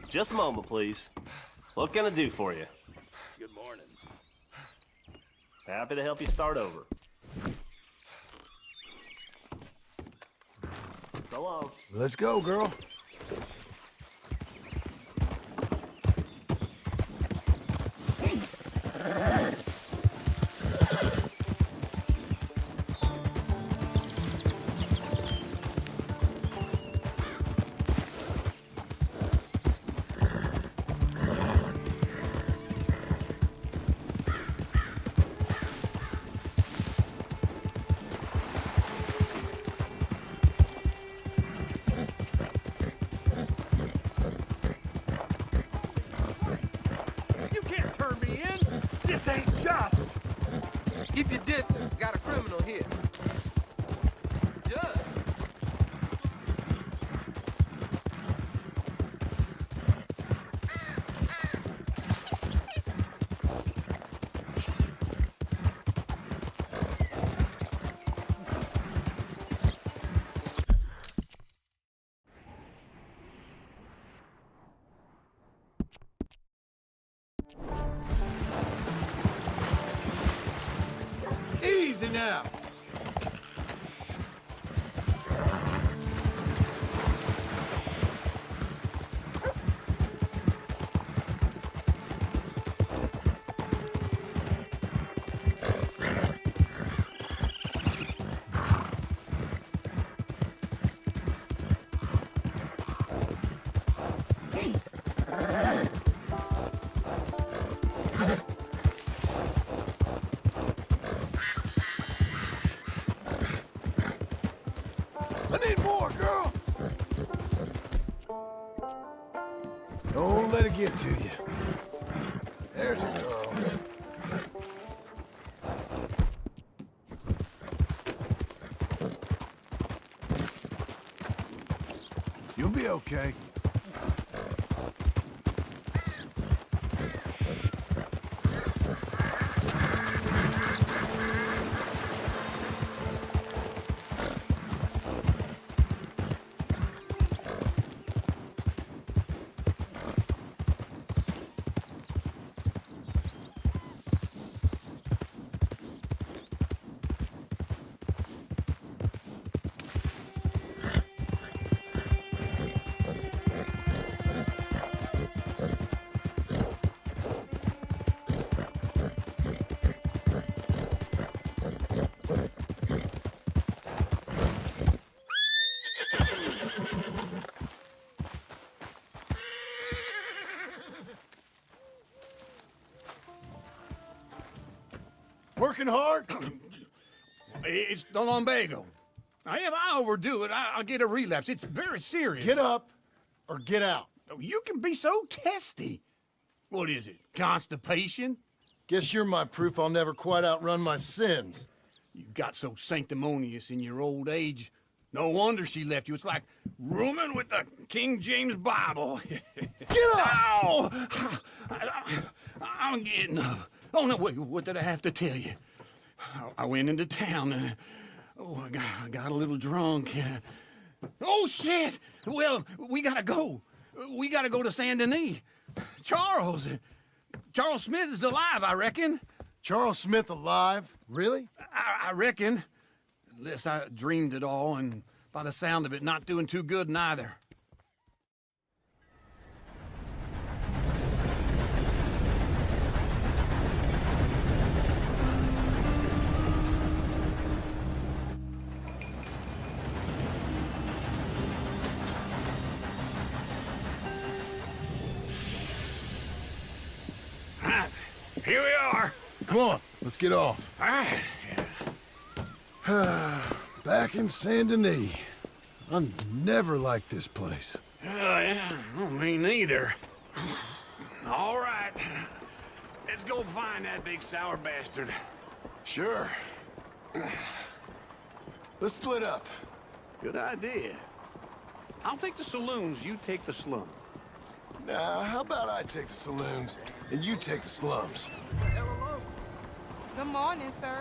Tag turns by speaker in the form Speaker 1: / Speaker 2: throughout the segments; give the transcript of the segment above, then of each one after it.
Speaker 1: Just a moment, please. What can I do for you?
Speaker 2: Good morning.
Speaker 1: Happy to help you start over. So long.
Speaker 3: Let's go, girl.
Speaker 4: You can't turn me in! This ain't just!
Speaker 2: Keep your distance. Got a criminal here. Just.
Speaker 3: Easy now. I need more, girl. Don't let it get to you. There's a girl. You'll be okay. Working hard?
Speaker 4: It's the lumbago. Now, if I overdo it, I'll get a relapse. It's very serious.
Speaker 3: Get up or get out.
Speaker 4: You can be so testy. What is it, constipation?
Speaker 3: Guess you're my proof I'll never quite outrun my sins.
Speaker 4: You got so sanctimonious in your old age. No wonder she left you. It's like rooming with the King James Bible.
Speaker 3: Get up!
Speaker 4: Ow! I'm getting up. Oh, no, wait, what did I have to tell you? I went into town. I got a little drunk. Oh, shit! Well, we gotta go. We gotta go to Saint Denis. Charles Smith is alive, I reckon.
Speaker 3: Charles Smith alive? Really?
Speaker 4: I reckon. Unless I dreamed it all, and by the sound of it, not doing too good neither.
Speaker 3: Come on, let's get off.
Speaker 4: All right.
Speaker 3: Back in Saint Denis. I never liked this place.
Speaker 4: Yeah, well, me neither. All right. Let's go find that big sour bastard.
Speaker 3: Sure. Let's split up.
Speaker 4: Good idea. I'll take the saloons, you take the slum.
Speaker 3: Nah, how about I take the saloons and you take the slums?
Speaker 5: Good morning, sir.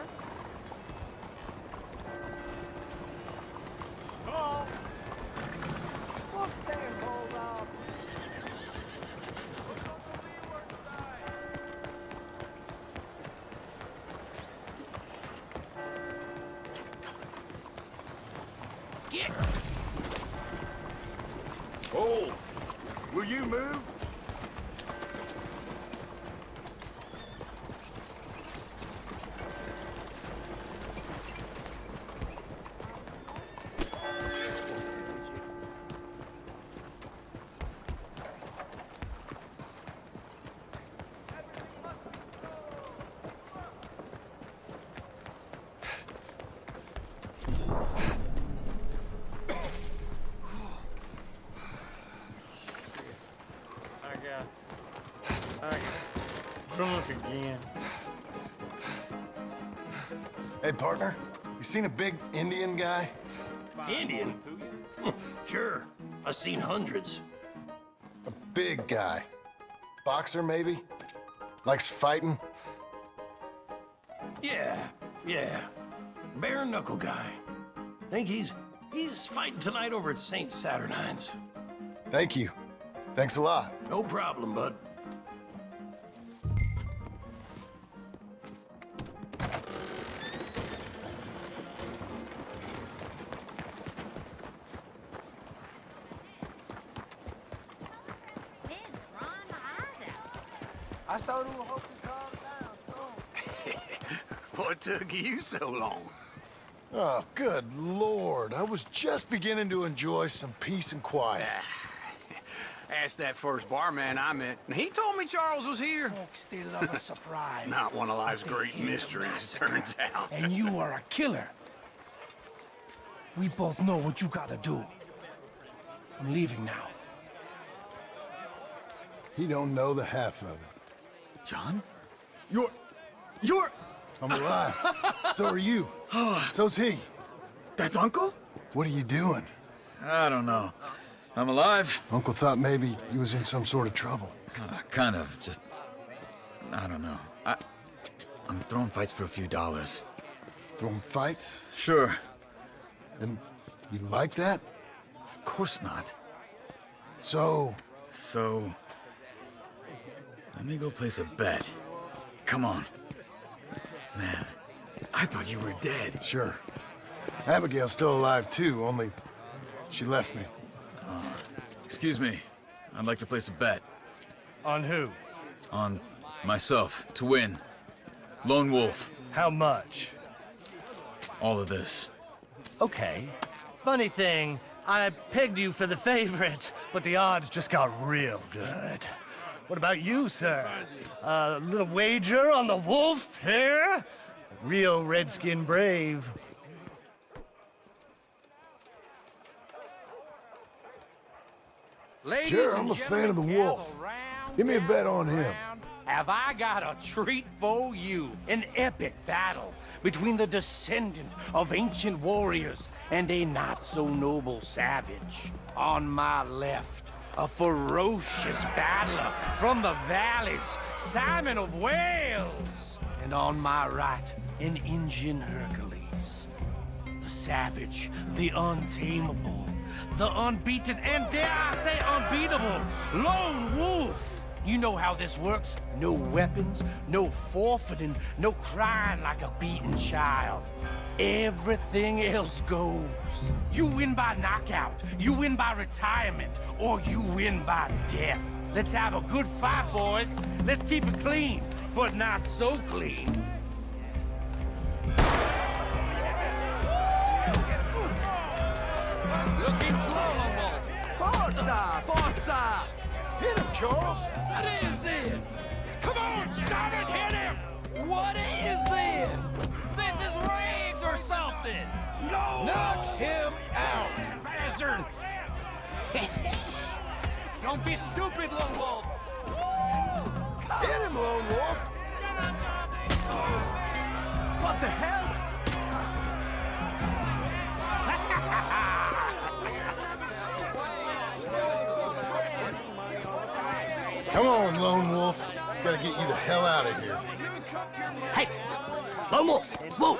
Speaker 3: Oh, will you move?
Speaker 6: I got drunk again.
Speaker 3: Hey, partner, you seen a big Indian guy?
Speaker 1: Indian? Sure. I've seen hundreds.
Speaker 3: A big guy. Boxer, maybe? Likes fighting?
Speaker 1: Yeah. Bare knuckle guy. Think he's fighting tonight over at St. Saturnine's.
Speaker 3: Thank you. Thanks a lot.
Speaker 1: No problem, bud.
Speaker 2: I saw them hope you calm down,
Speaker 4: What took you so long?
Speaker 3: Oh, good Lord. I was just beginning to enjoy some peace and quiet.
Speaker 4: Asked that first barman I met, and he told me Charles was here.
Speaker 6: Folks, they love a surprise.
Speaker 4: Not one of life's
Speaker 6: They
Speaker 4: great
Speaker 6: hate a
Speaker 4: mysteries,
Speaker 6: massacre.
Speaker 4: turns out.
Speaker 6: And you are a killer. We both know what you gotta do. I'm leaving now.
Speaker 3: He don't know the half of it.
Speaker 7: John? You're...
Speaker 3: I'm alive. So are you. So's he.
Speaker 7: That's Uncle?
Speaker 3: What are you doing?
Speaker 7: I don't know. I'm alive.
Speaker 3: Uncle thought maybe he was in some sort of trouble.
Speaker 7: Kind of. Just... I don't know. I'm throwing fights for a few dollars.
Speaker 3: Throwing fights?
Speaker 7: Sure.
Speaker 3: And you like that?
Speaker 7: Of course not.
Speaker 3: So,
Speaker 7: So... Let me go place a bet. Come on. Man, I thought you were dead.
Speaker 3: sure. Abigail's still alive too, only she left me.
Speaker 7: Excuse me. I'd like to place a bet.
Speaker 6: On who?
Speaker 7: On myself, to win. Lone Wolf.
Speaker 6: How much?
Speaker 7: All of this.
Speaker 6: Okay. Funny thing, I pegged you for the favorite, but the odds just got real good. What about you, sir? A little wager on the wolf here? Real redskin brave.
Speaker 2: Ladies
Speaker 3: Sure,
Speaker 2: and
Speaker 3: I'm a fan of the
Speaker 2: gentlemen,
Speaker 3: wolf.
Speaker 2: gather round,
Speaker 3: Give me a bet on
Speaker 2: gather
Speaker 3: him.
Speaker 2: round. Have I got a treat for you? An epic battle between the descendant of ancient warriors and a not-so-noble savage. On my left, a ferocious battler from the valleys, Simon of Wales. And on my right, an Indian Hercules. The savage, the untamable, the unbeaten, and dare I say unbeatable, Lone Wolf. You know how this works. No weapons, no forfeiting, no crying like a beaten child. Everything else goes. You win by knockout, you win by retirement, or you win by death. Let's have a good fight, boys. Let's keep it clean, but not so clean. Looking slow, Lone Wolf.
Speaker 3: Forza! Forza! Hit him, Charles!
Speaker 2: What is this? Come on, son, and hit him! What is this? This is rigged or something! No!
Speaker 3: Knock him out!
Speaker 2: Bastard! Don't be stupid, Lone Wolf!
Speaker 3: Hit him, Lone Wolf!
Speaker 6: What the hell?
Speaker 3: Come on, Lone Wolf. Gotta get you the hell out of here.
Speaker 6: Hey, Lone Wolf, whoa!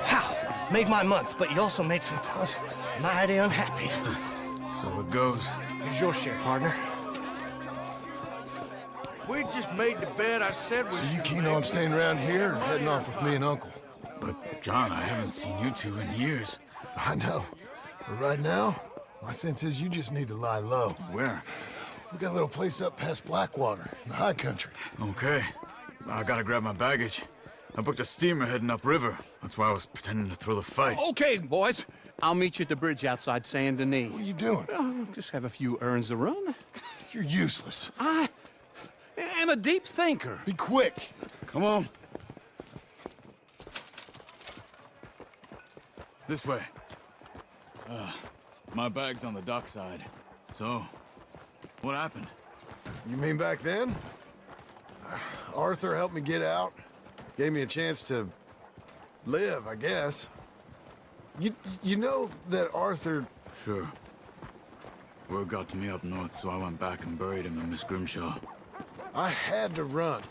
Speaker 6: How? Made my month, but you also made some fellas mighty unhappy.
Speaker 7: So it goes.
Speaker 6: Here's your share, partner.
Speaker 2: We just made the bed I said we
Speaker 3: So you keen on staying around here or heading off with me and Uncle?
Speaker 7: But, John, I haven't seen you two in years.
Speaker 3: I know. But right now, my sense is you just need to lie low.
Speaker 7: Where?
Speaker 3: We got a little place up past Blackwater, in the high country.
Speaker 7: Okay. I gotta grab my baggage. I booked a steamer heading upriver. That's why I was pretending to throw the fight.
Speaker 4: Okay, boys. I'll meet you at the bridge outside Saint Denis.
Speaker 3: What are you doing?
Speaker 4: Just have a few errands to run.
Speaker 3: You're useless.
Speaker 4: I am a deep thinker.
Speaker 3: Be quick.
Speaker 7: Come on. This way. My bag's on the dockside. So, what happened?
Speaker 3: You mean back then? Arthur helped me get out. Gave me a chance to live, I guess. You know that Arthur...
Speaker 7: Sure. Word got to me up north, so I went back and buried him in Miss Grimshaw.
Speaker 3: I had to run.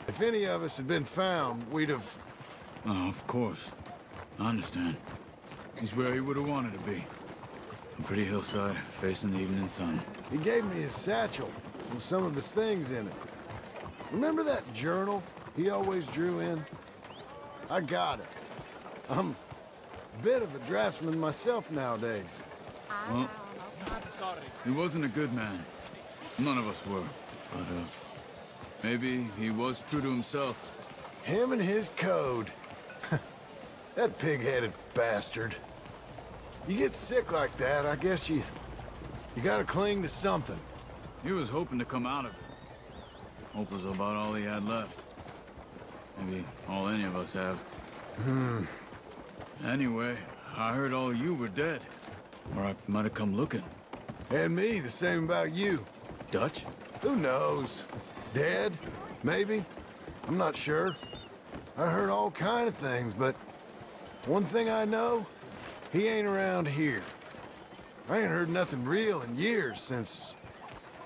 Speaker 3: If any of us had been found, we'd have...
Speaker 7: Oh, of course. I understand. He's where he would have wanted to be. A pretty hillside, facing the evening sun.
Speaker 3: He gave me his satchel with some of his things in it. Remember that journal he always drew in? I got it. I'm a bit of a draftsman myself nowadays.
Speaker 7: Well, he wasn't a good man. None of us were. But, maybe he was true to himself.
Speaker 3: Him and his code. That pig-headed bastard. You get sick like that, I guess you gotta cling to something.
Speaker 7: He was hoping to come out of it. Hope was about all he had left. Maybe all any of us have. Anyway, I heard all you were dead. Or I might have come looking.
Speaker 3: And me, the same about you.
Speaker 7: Dutch?
Speaker 3: Who knows? Dead? Maybe? I'm not sure. I heard all kind of things, but one thing I know, he ain't around here. I ain't heard nothing real in years since,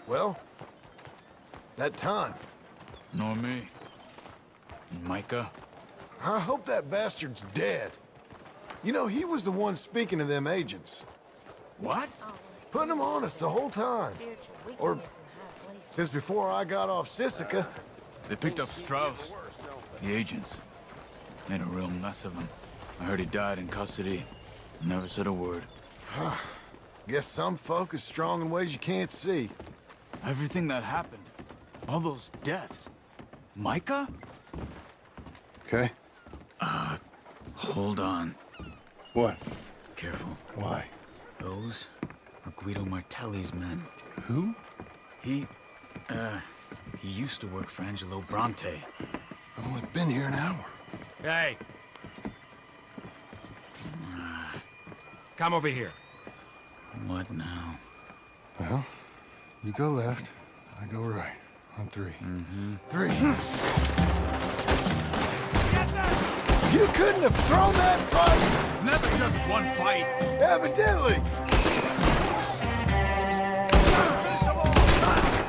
Speaker 3: well, that time.
Speaker 7: Nor me. And Micah?
Speaker 3: I hope that bastard's dead. You know, he was the one speaking to them agents.
Speaker 7: What?
Speaker 3: Putting them on us the whole time. Or since before I got off Sisika.
Speaker 7: They picked up Strauss. The agents. Made a real mess of him. I heard he died in custody. Never said a word.
Speaker 3: Guess some folk is strong in ways you can't see.
Speaker 7: Everything that happened. All those deaths. Micah?
Speaker 3: Okay.
Speaker 7: Hold on.
Speaker 3: What?
Speaker 7: Careful.
Speaker 3: Why?
Speaker 7: Those are Guido Martelli's men.
Speaker 3: Who?
Speaker 7: He used to work for Angelo Bronte.
Speaker 3: I've only been here an hour.
Speaker 8: Hey. Come over here.
Speaker 7: What now?
Speaker 3: Well, you go left, I go right. On three. Three. You couldn't have thrown that fight!
Speaker 4: It's never just one fight.
Speaker 3: Evidently!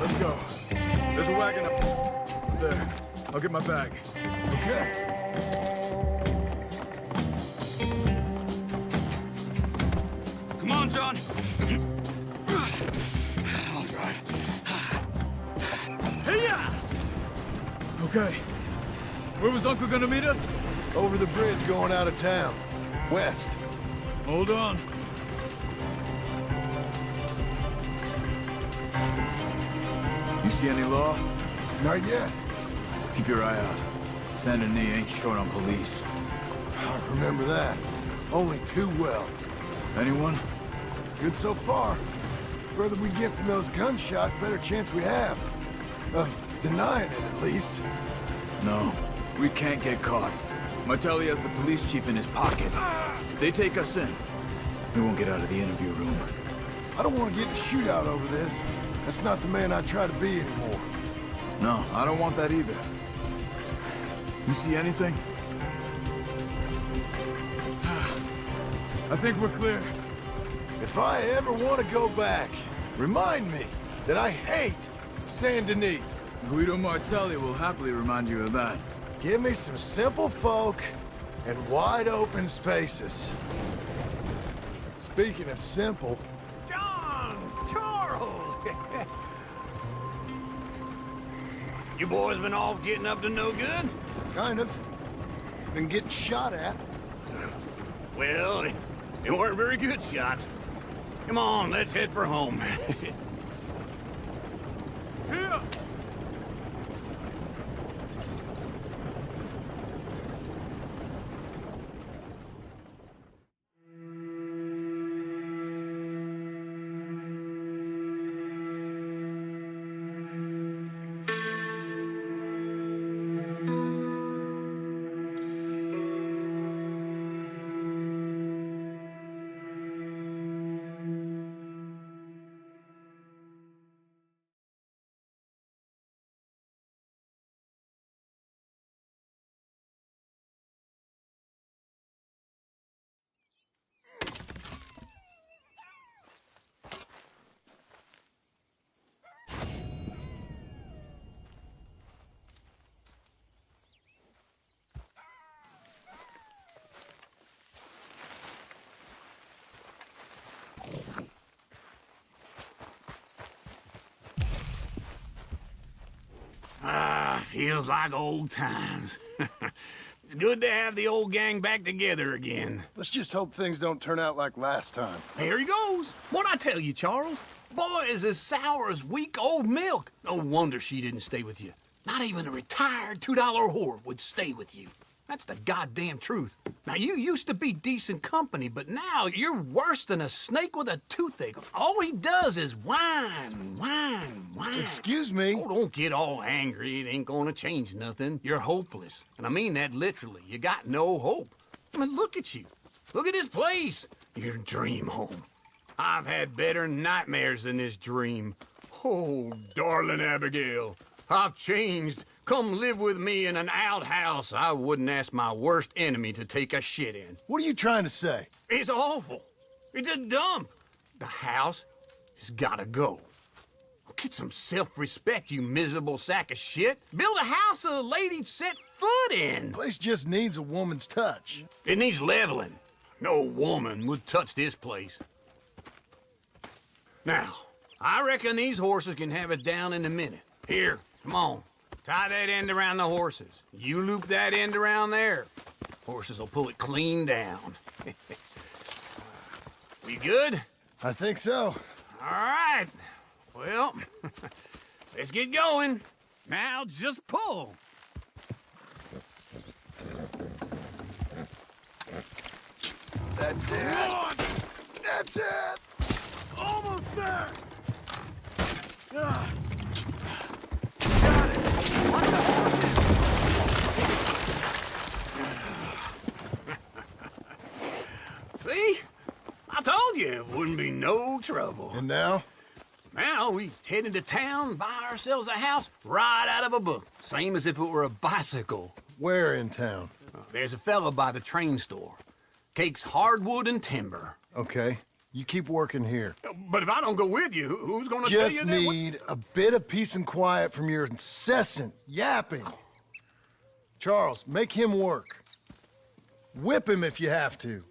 Speaker 7: Let's go. There's a wagon up there. I'll get my bag.
Speaker 3: Okay.
Speaker 4: Come on, John. I'll drive. Hey-ya!
Speaker 7: Okay. Where was Uncle gonna meet us?
Speaker 3: Over the bridge going out of town. West.
Speaker 7: Hold on. You see any law?
Speaker 3: Not yet.
Speaker 7: Keep your eye out. Saint Denis ain't short on police.
Speaker 3: I remember that. Only too well.
Speaker 7: Anyone?
Speaker 3: Good so far. Further we get from those gunshots, better chance we have. Of denying it, at least.
Speaker 7: No, we can't get caught. Martelli has the police chief in his pocket. If they take us in, we won't get out of the interview room.
Speaker 3: I don't want to get in a shootout over this. That's not the man I try to be anymore.
Speaker 7: No, I don't want that either. You see anything? I think we're clear.
Speaker 3: If I ever want to go back, remind me that I hate Saint Denis.
Speaker 7: Guido Martelli will happily remind you of that.
Speaker 3: Give me some simple folk and wide open spaces. Speaking of simple,
Speaker 2: John! Charles! You boys been off getting up to no good?
Speaker 3: kind of. Been getting shot at.
Speaker 2: Well, they weren't very good shots. Come on, let's head for home. Here! Feels like old times. It's good to have the old gang back together again.
Speaker 3: Let's just hope things don't turn out like last time.
Speaker 4: Here he goes. What'd I tell you, Charles? Boy is as sour as weak old milk. No wonder she didn't stay with you. Not even a retired $2 whore would stay with you. That's the goddamn truth. Now, you used to be decent company, but now you're worse than a snake with a toothache. All he does is whine, whine, whine.
Speaker 3: Excuse me.
Speaker 4: Oh, don't get all angry. It ain't gonna change nothing. You're hopeless. And I mean that literally. You got no hope. I mean, look at you. Look at this place. Your dream home. I've had better nightmares than this dream. Oh, darling Abigail, I've changed. Come live with me in an outhouse I wouldn't ask my worst enemy to take a shit in.
Speaker 3: What are you trying to say?
Speaker 4: It's awful. It's a dump. The house has gotta go. Get some self-respect, you miserable sack of shit. Build a house a lady'd set foot in.
Speaker 3: Place just needs a woman's touch.
Speaker 4: It needs leveling. No woman would touch this place. Now, I reckon these horses can have it down in a minute. Here, come on. Tie that end around the horses. You loop that end around there. Horses will pull it clean down. We good?
Speaker 3: I think so.
Speaker 4: All right. Well, let's get going. Now just pull.
Speaker 3: That's it. That's it. Almost there.
Speaker 4: See? I told you it wouldn't be no trouble.
Speaker 3: And now?
Speaker 4: Now we head into town, buy ourselves a house right out of a book. Same as if it were a bicycle.
Speaker 3: Where in town?
Speaker 4: There's a fella by the train store. Cakes hardwood and timber.
Speaker 3: Okay. You keep working here.
Speaker 4: But if I don't go with you, who's gonna tell you
Speaker 3: Just
Speaker 4: that?
Speaker 3: need a bit of peace and quiet from your incessant yapping. Charles, make him work. Whip him if you have to.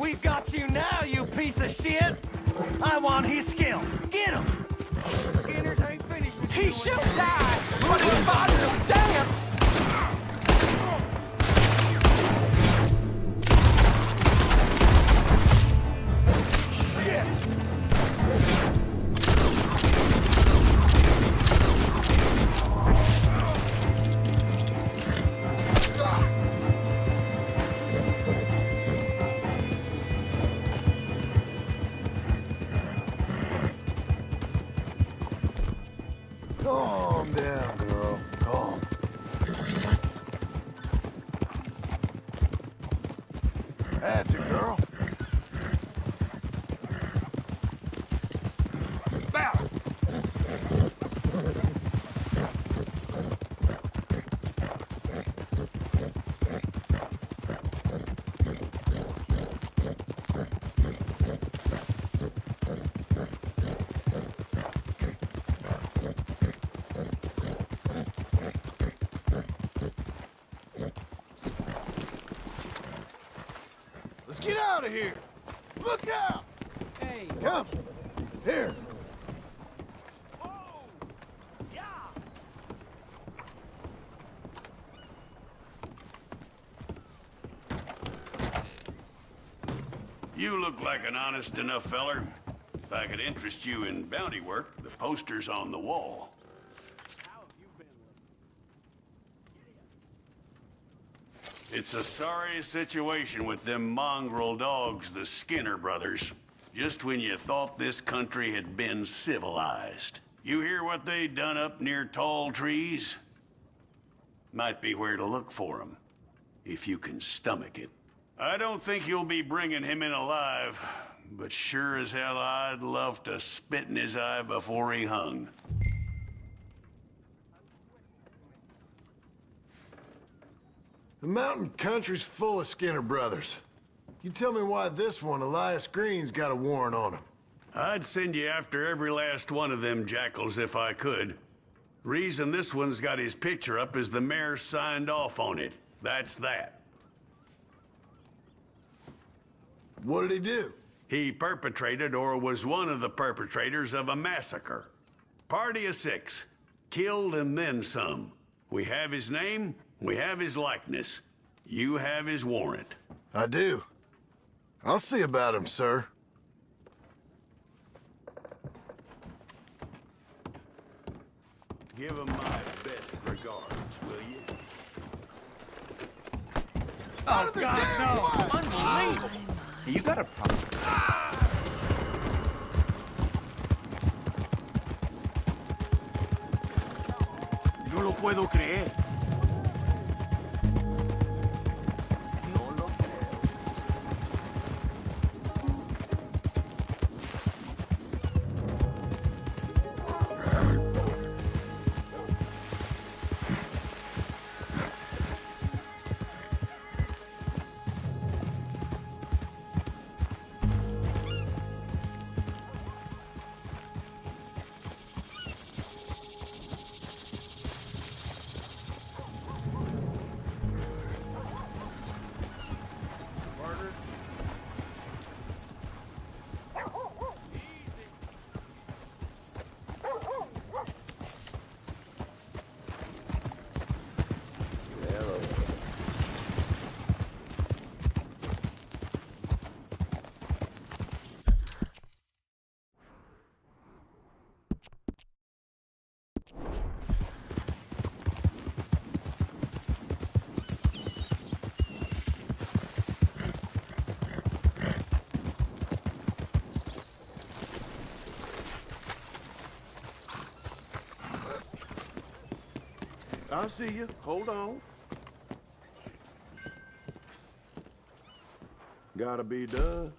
Speaker 6: We've got you now, you piece of shit! I want his skill. Get him!
Speaker 2: Skinners ain't finished with
Speaker 9: He
Speaker 2: you
Speaker 9: shall
Speaker 2: until-
Speaker 9: die, but his body will dance!
Speaker 3: Calm down, girl. Calm. That's it, girl.
Speaker 2: Bow!
Speaker 3: Let's get out of here. Look out!
Speaker 9: Hey,
Speaker 3: Come. Here.
Speaker 10: You look like an honest enough feller. If I could interest you in bounty work, the poster's on the wall. It's a sorry situation with them mongrel dogs, the Skinner brothers. Just when you thought this country had been civilized. You hear what they done up near Tall Trees? Might be where to look for 'em, if you can stomach it. I don't think you'll be bringing him in alive, but sure as hell I'd love to spit in his eye before he hung.
Speaker 3: The mountain country's full of Skinner brothers. You tell me why this one, Elias Green's got a warrant on him.
Speaker 10: I'd send you after every last one of them jackals if I could. Reason this one's got his picture up is the mayor signed off on it. That's that.
Speaker 3: What did he do?
Speaker 10: He perpetrated or was one of the perpetrators of a massacre. Party of 6. Killed and then some. We have his name, we have his likeness. You have his warrant.
Speaker 3: I do. I'll see about him, sir.
Speaker 10: Give him my best regards, will you?
Speaker 2: Oh, God, no! Unbelievable! You got a problem. No lo puedo creer.
Speaker 11: I see you. Hold on. Gotta be done.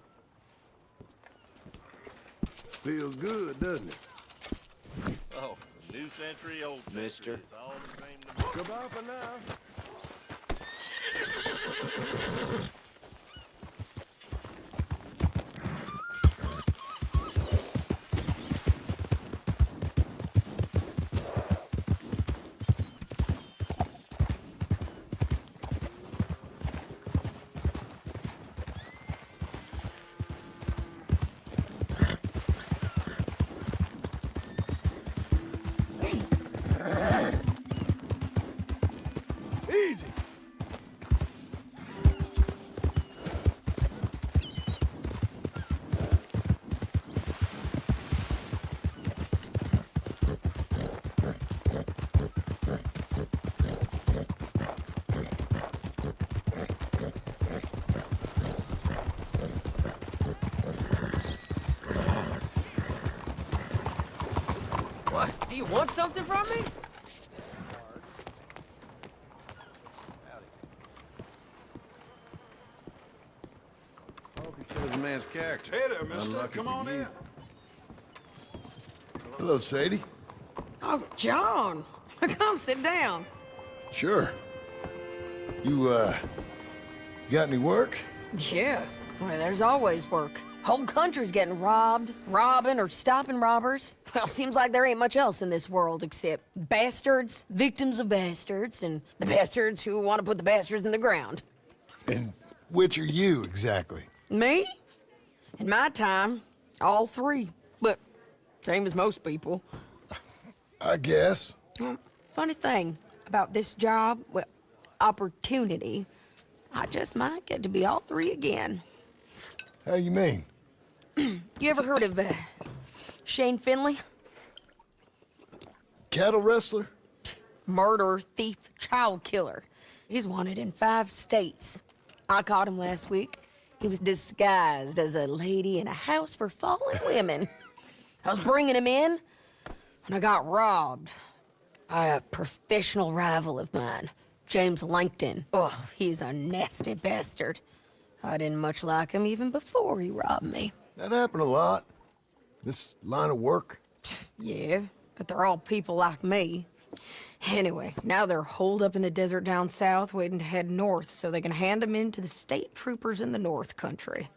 Speaker 11: Feels good, doesn't it?
Speaker 12: Oh, new century, old century.
Speaker 9: Mister.
Speaker 12: It's all the same to me.
Speaker 11: Goodbye for now.
Speaker 9: Do you want something from me?
Speaker 11: Shows a man's character.
Speaker 3: Hey there, mister. Come on in. Hello, Sadie.
Speaker 13: Oh, John. Come sit down.
Speaker 3: Sure. You got any work?
Speaker 13: Yeah. Well, there's always work. Whole country's getting robbed, robbing, or stopping robbers. Well, seems like there ain't much else in this world except bastards, victims of bastards, and the bastards who want to put the bastards in the ground.
Speaker 3: And which are you, exactly?
Speaker 13: Me? In my time, all three. But same as most people.
Speaker 3: I guess.
Speaker 13: Well, funny thing about this job, well, opportunity, I just might get to be all three again.
Speaker 3: How you mean?
Speaker 13: You ever heard of Shane Finley?
Speaker 3: Cattle wrestler?
Speaker 13: Murderer, thief, child killer. He's wanted in 5 states. I caught him last week. He was disguised as a lady in a house for fallen women. I was bringing him in when I got robbed by a professional rival of mine, James Langton. Oh, he's a nasty bastard. I didn't much like him even before he robbed me.
Speaker 3: That happened a lot. This line of work.
Speaker 13: Yeah, but they're all people like me. Anyway, now they're holed up in the desert down south, waiting to head north so they can hand them in to the state troopers in the north country.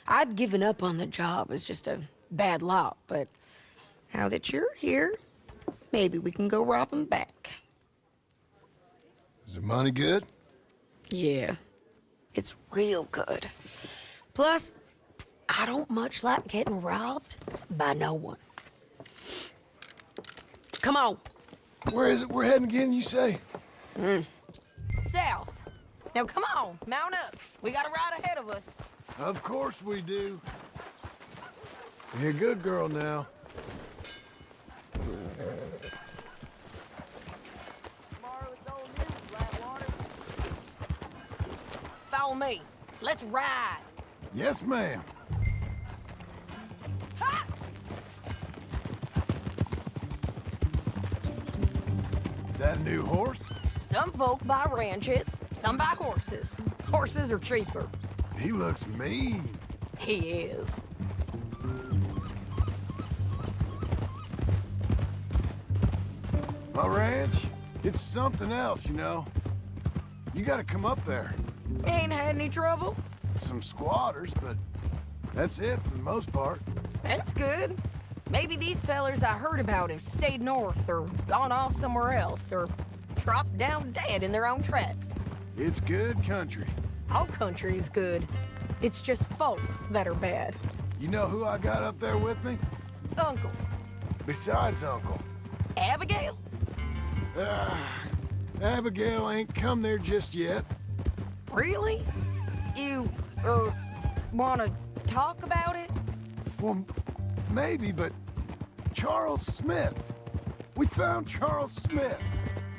Speaker 13: I'd given up on the job as just a bad lot, but now that you're here, maybe we can go rob them back.
Speaker 3: Is the money good?
Speaker 13: Yeah, it's real good. Plus, I don't much like getting robbed by no one. Come on.
Speaker 3: Where is it we're heading again, you say?
Speaker 13: South. Now come on, mount up. We got a ride ahead of us.
Speaker 3: Of course we do. Be a good girl now.
Speaker 13: Follow me. Let's ride.
Speaker 3: Yes, ma'am. That a new horse?
Speaker 13: Some folk buy ranches, some buy horses. Horses are cheaper.
Speaker 3: He looks mean.
Speaker 13: He is.
Speaker 3: My ranch, it's something else, you know. You gotta come up there.
Speaker 13: Ain't had any trouble?
Speaker 3: Some squatters, but that's it for the most part.
Speaker 13: That's good. Maybe these fellers I heard about have stayed north or gone off somewhere else or dropped down dead in their own tracks.
Speaker 3: It's good country.
Speaker 13: All country is good. It's just folk that are bad.
Speaker 3: You know who I got up there with me?
Speaker 13: Uncle.
Speaker 3: Besides Uncle.
Speaker 13: Abigail?
Speaker 3: Abigail ain't come there just yet.
Speaker 13: Really? You, wanna talk about it?
Speaker 3: Well, maybe, but Charles Smith. We found Charles Smith.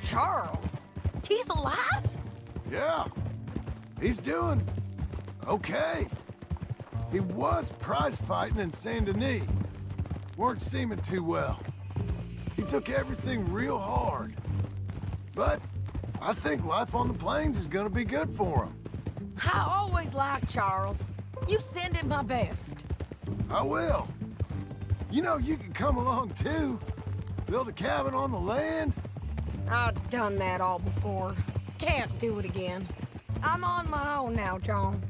Speaker 13: Charles? He's alive?
Speaker 3: Yeah. He's doing okay. He was prize fighting in Saint Denis. Weren't seeming too well. He took everything real hard. But I think life on the plains is gonna be good for him.
Speaker 13: I always liked Charles. You send him my best.
Speaker 3: I will. You know, you can come along too. Build a cabin on the land.
Speaker 13: I've done that all before. Can't do it again. I'm on my own now, John.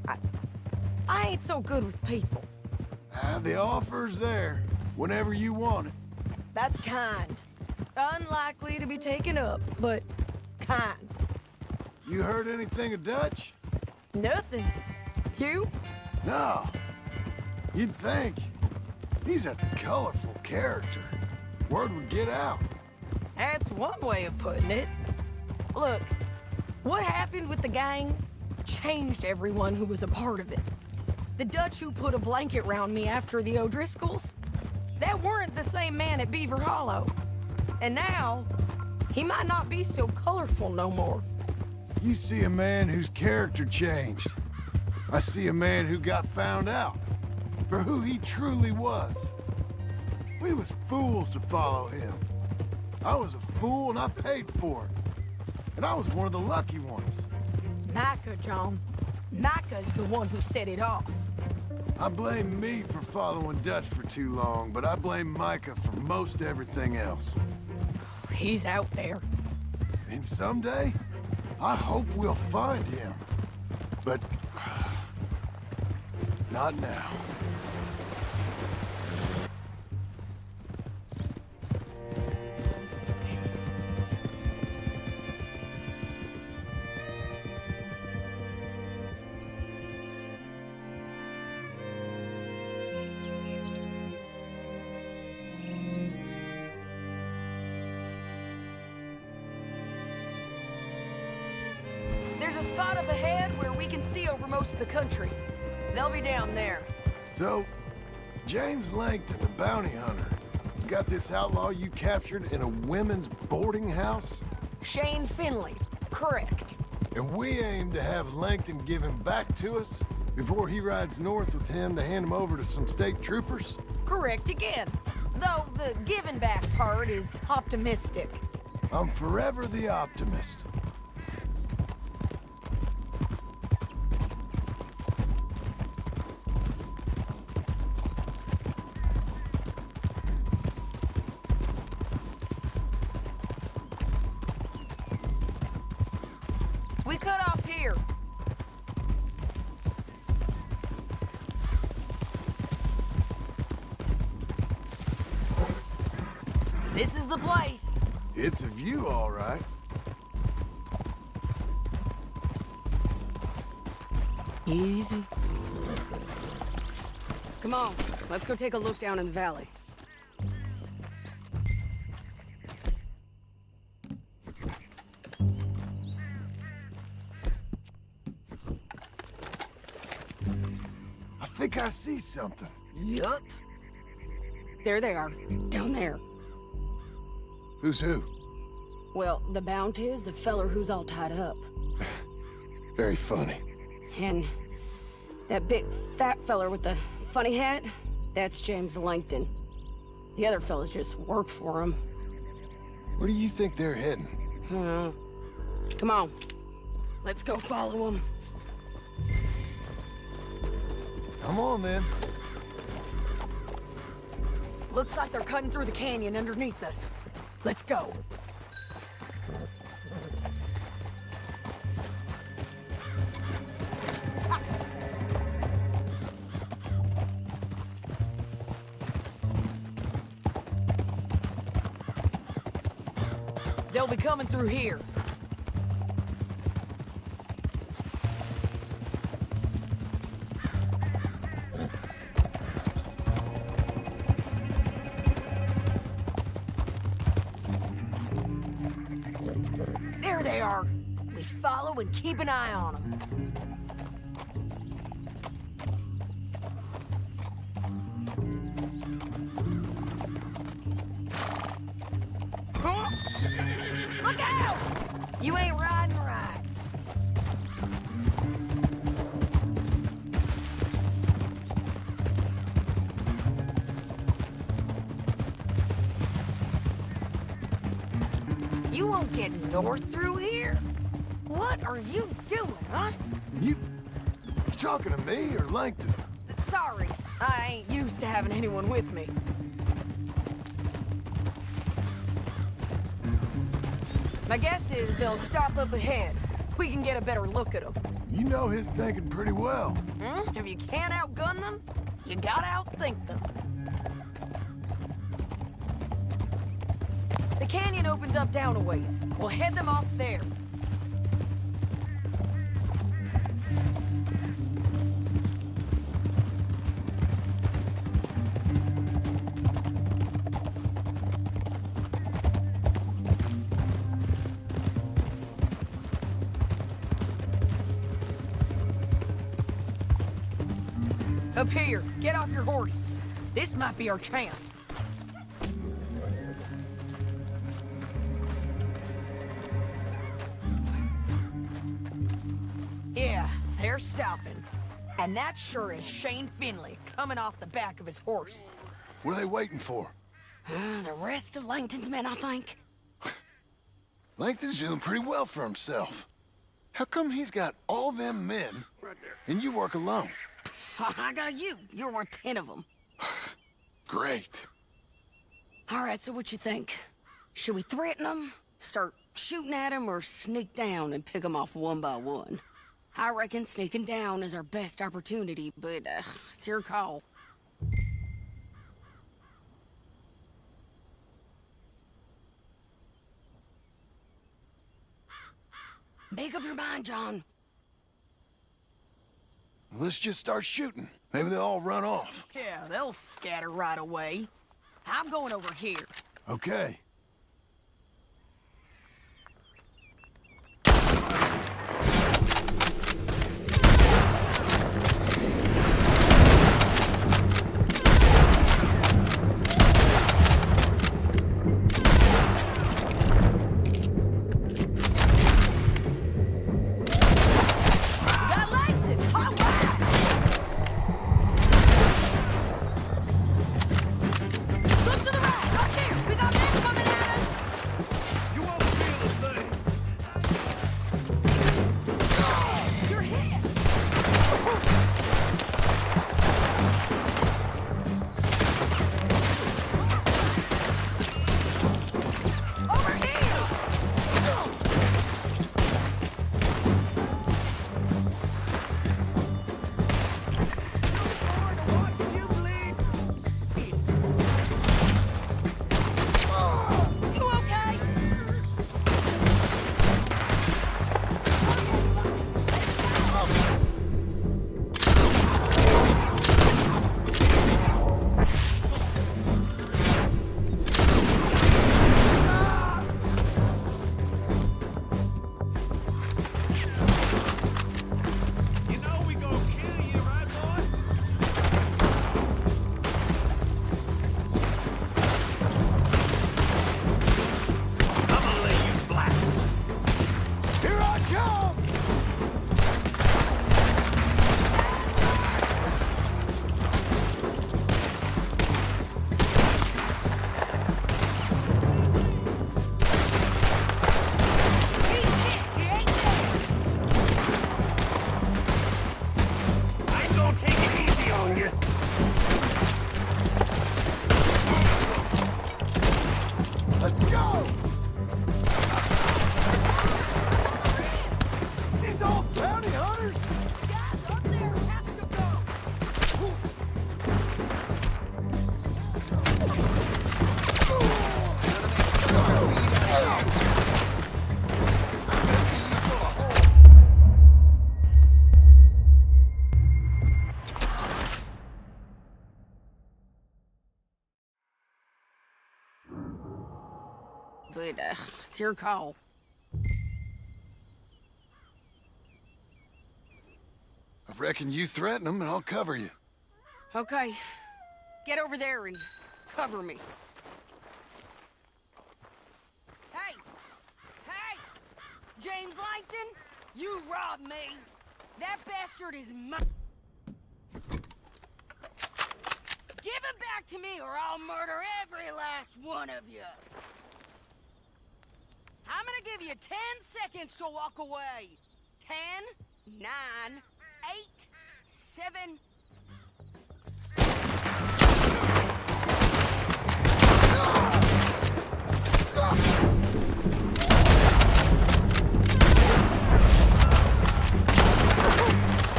Speaker 13: I ain't so good with people.
Speaker 3: The offer's there whenever you want it.
Speaker 13: That's kind. Unlikely to be taken up, but kind.
Speaker 3: You heard anything of Dutch?
Speaker 13: Nothing. You?
Speaker 3: No. You'd think. He's a colorful character. Word would get out.
Speaker 13: That's one way of putting it. Look, what happened with the gang changed everyone who was a part of it. The Dutch who put a blanket round me after the O'Driscolls, that weren't the same man at Beaver Hollow. And now, he might not be so colorful no more.
Speaker 3: You see a man whose character changed. I see a man who got found out for who he truly was. We was fools to follow him. I was a fool and I paid for it. And I was one of the lucky ones.
Speaker 13: Micah, John. Micah's the one who set it off.
Speaker 3: I blame me for following Dutch for too long, but I blame Micah for most everything else.
Speaker 13: He's out there.
Speaker 3: And someday, I hope we'll find him. But... not now.
Speaker 13: There's a spot up ahead where we can see over most of the country. They'll be down there.
Speaker 3: So, James Langton, the bounty hunter, has got this outlaw you captured in a women's boarding house?
Speaker 13: Shane Finley. Correct.
Speaker 3: And we aim to have Langton give him back to us before he rides north with him to hand him over to some state troopers?
Speaker 13: Correct again. Though the giving back part is optimistic.
Speaker 3: I'm forever the optimist.
Speaker 13: We cut off here. This is the place.
Speaker 3: It's a view, all right.
Speaker 14: Easy. Come on, let's go take a look down in the valley.
Speaker 3: I think I see something.
Speaker 13: Yup.
Speaker 14: There they are, down there.
Speaker 3: Who's who?
Speaker 14: Well, the Bounty is the feller who's all tied up.
Speaker 3: Very funny.
Speaker 14: And that big fat feller with the funny hat, that's James Langton. The other fellas just work for him.
Speaker 3: Where do you think they're heading?
Speaker 14: Come on, let's go follow them.
Speaker 3: Come on, then.
Speaker 13: Looks like they're cutting through the canyon underneath us. Let's go. They'll be coming through here. There they are. We follow and keep an eye on them. Look out! You ain't riding right. You won't get north through here? What are you doing, huh?
Speaker 3: You talking to me or Langton?
Speaker 13: Sorry, I ain't used to having anyone with me. My guess is they'll stop up ahead. We can get a better look at them.
Speaker 3: You know his thinking pretty well.
Speaker 13: If you can't outgun them, you gotta outthink them. The canyon opens up down a ways. We'll head them off there. Up here, get off your horse. This might be our chance. Yeah, they're stopping. And that sure is Shane Finley coming off the back of his horse.
Speaker 3: What are they waiting for?
Speaker 13: The rest of Langton's men, I think.
Speaker 3: Langton's doing pretty well for himself. How come he's got all them men, and you work alone?
Speaker 14: I got you. You're worth 10 of them.
Speaker 3: Great.
Speaker 14: All right, so what you think? Should we threaten them, start shooting at them, or sneak down and pick them off one by one? I reckon sneaking down is our best opportunity, but it's your call. Make up your mind, John.
Speaker 3: Let's just start shooting. Maybe they'll all run off.
Speaker 14: Yeah, they'll scatter right away. I'm going over here.
Speaker 3: Okay.
Speaker 14: Look to the right! Up here! We got men coming at us!
Speaker 11: You won't feel a thing.
Speaker 14: You're hit! Over here! You okay?
Speaker 11: You know we gonna kill you, right, boy?
Speaker 1: I'm gonna lay you flat.
Speaker 3: Here I come!
Speaker 1: I ain't gonna take it easy on you.
Speaker 3: Let's go! These all bounty hunters?
Speaker 14: Guys up there have to go! But, it's your call.
Speaker 3: I reckon you threaten them and I'll cover you.
Speaker 14: Okay. Get over there and cover me. Hey! Hey! James Langton, you robbed me! That bastard is mine! Give him back to me or I'll murder every last one of you! I'm gonna give you 10 seconds to walk away. 10, 9, 8, 7...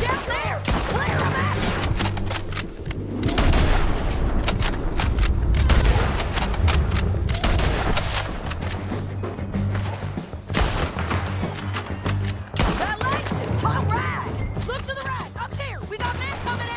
Speaker 14: Down there! Clear him out! That light! All right! Look to the right! Up here! We got men coming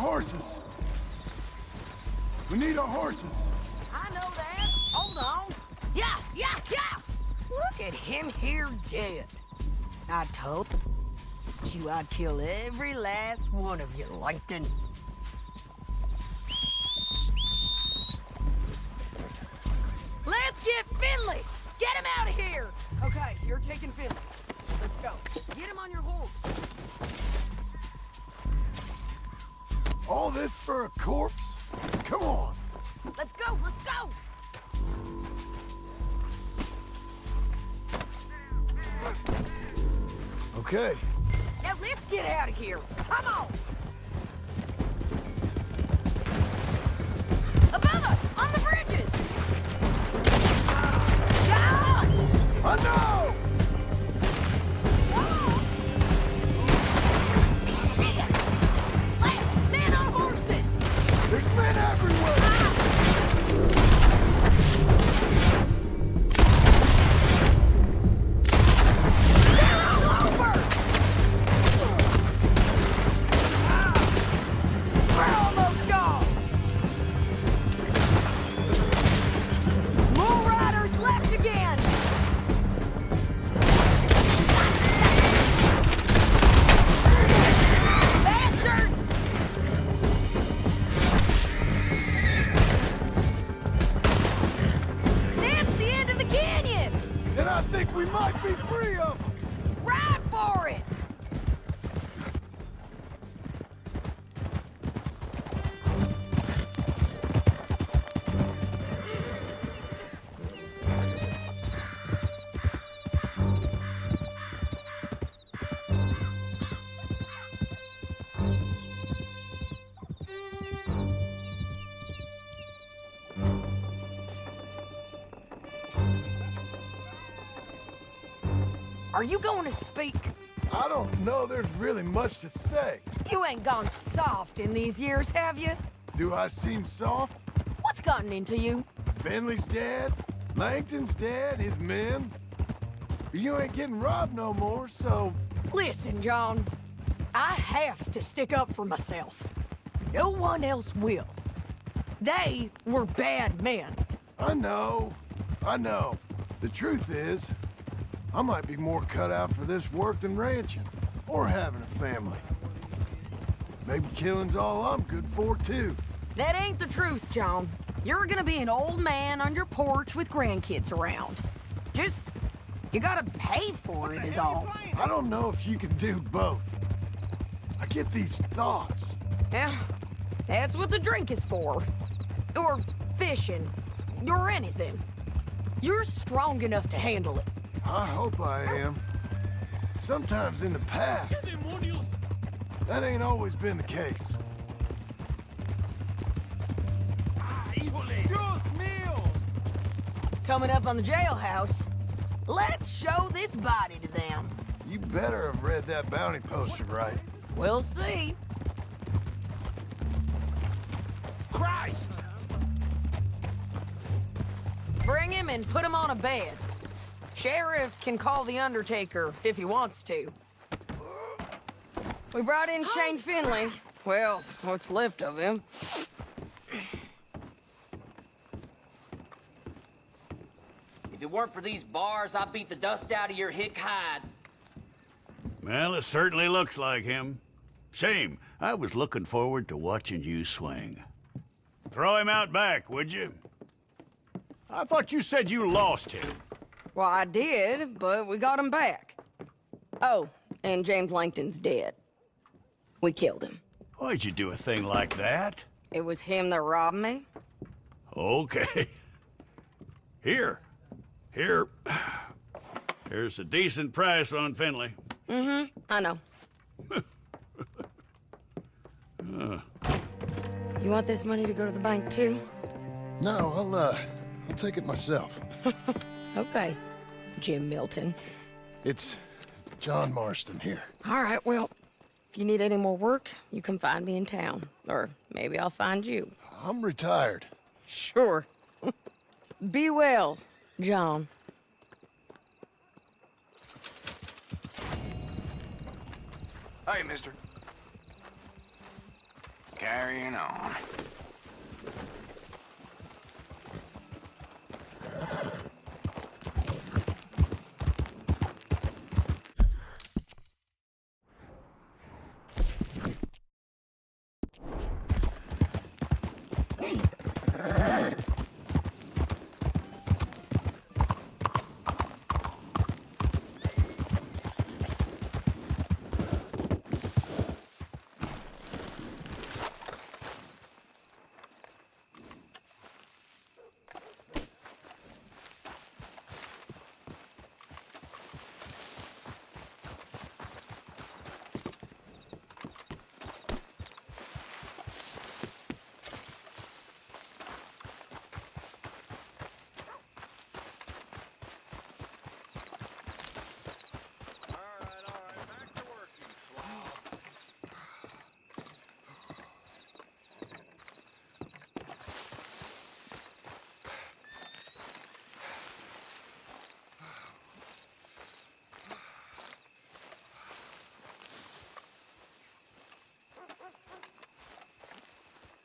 Speaker 3: horses. We need our horses.
Speaker 14: I know that. Hold on. Yeah. Look at him here dead. I told you I'd kill every last one of you, Langton. Let's get Finley! Get him out of here! Okay, you're taking Finley. Let's go. Get him on your horse.
Speaker 3: All this for a corpse? Come on.
Speaker 14: Let's go, let's go!
Speaker 3: Okay.
Speaker 14: Now let's get out of here. Come on! Above us! On the bridges! John!
Speaker 3: I know!
Speaker 14: Shit! Left! Men on horses!
Speaker 3: There's men everywhere!
Speaker 14: They're all over! We're almost gone! More riders left again! Bastards! That's the end of the canyon!
Speaker 3: And I think we might be free of them!
Speaker 14: Ride for it! Are you going to speak?
Speaker 3: I don't know there's really much to say.
Speaker 14: You ain't gone soft in these years, have you?
Speaker 3: Do I seem soft?
Speaker 14: What's gotten into you?
Speaker 3: Finley's dead. Langton's dead. His men. You ain't getting robbed no more, so...
Speaker 14: Listen, John. I have to stick up for myself. No one else will. They were bad men.
Speaker 3: I know. The truth is, I might be more cut out for this work than ranching, or having a family. Maybe killing's all I'm good for, too.
Speaker 14: That ain't the truth, John. You're gonna be an old man on your porch with grandkids around. Just, you gotta pay for it is all.
Speaker 3: I don't know if you can do both. I get these thoughts.
Speaker 14: Yeah, that's what the drink is for. Or fishing, or anything. You're strong enough to handle it.
Speaker 3: I hope I am. Sometimes in the past, that ain't always been the case.
Speaker 14: Coming up on the jailhouse, let's show this body to them.
Speaker 3: You better have read that bounty poster right.
Speaker 14: We'll see.
Speaker 2: Christ!
Speaker 14: Bring him and put him on a bed. Sheriff can call the Undertaker if he wants to. We brought in Shane Finley. Well, what's left of him.
Speaker 15: If it weren't for these bars, I'd beat the dust out of your hick hide.
Speaker 10: Well, it certainly looks like him. Shame. I was looking forward to watching you swing. Throw him out back, would you? I thought you said you lost him.
Speaker 14: Well, I did, but we got him back. Oh, and James Langton's dead. We killed him.
Speaker 10: Why'd you do a thing like that?
Speaker 14: It was him that robbed me.
Speaker 10: Okay. Here's a decent price on Finley.
Speaker 14: Mm-hmm, I know. You want this money to go to the bank, too?
Speaker 3: No, I'll take it myself.
Speaker 14: Okay, Jim Milton.
Speaker 3: It's John Marston here.
Speaker 14: All right, well, if you need any more work, you can find me in town. Or maybe I'll find you.
Speaker 3: I'm retired.
Speaker 14: Sure. Be well, John.
Speaker 16: Hey, mister.
Speaker 7: carrying on.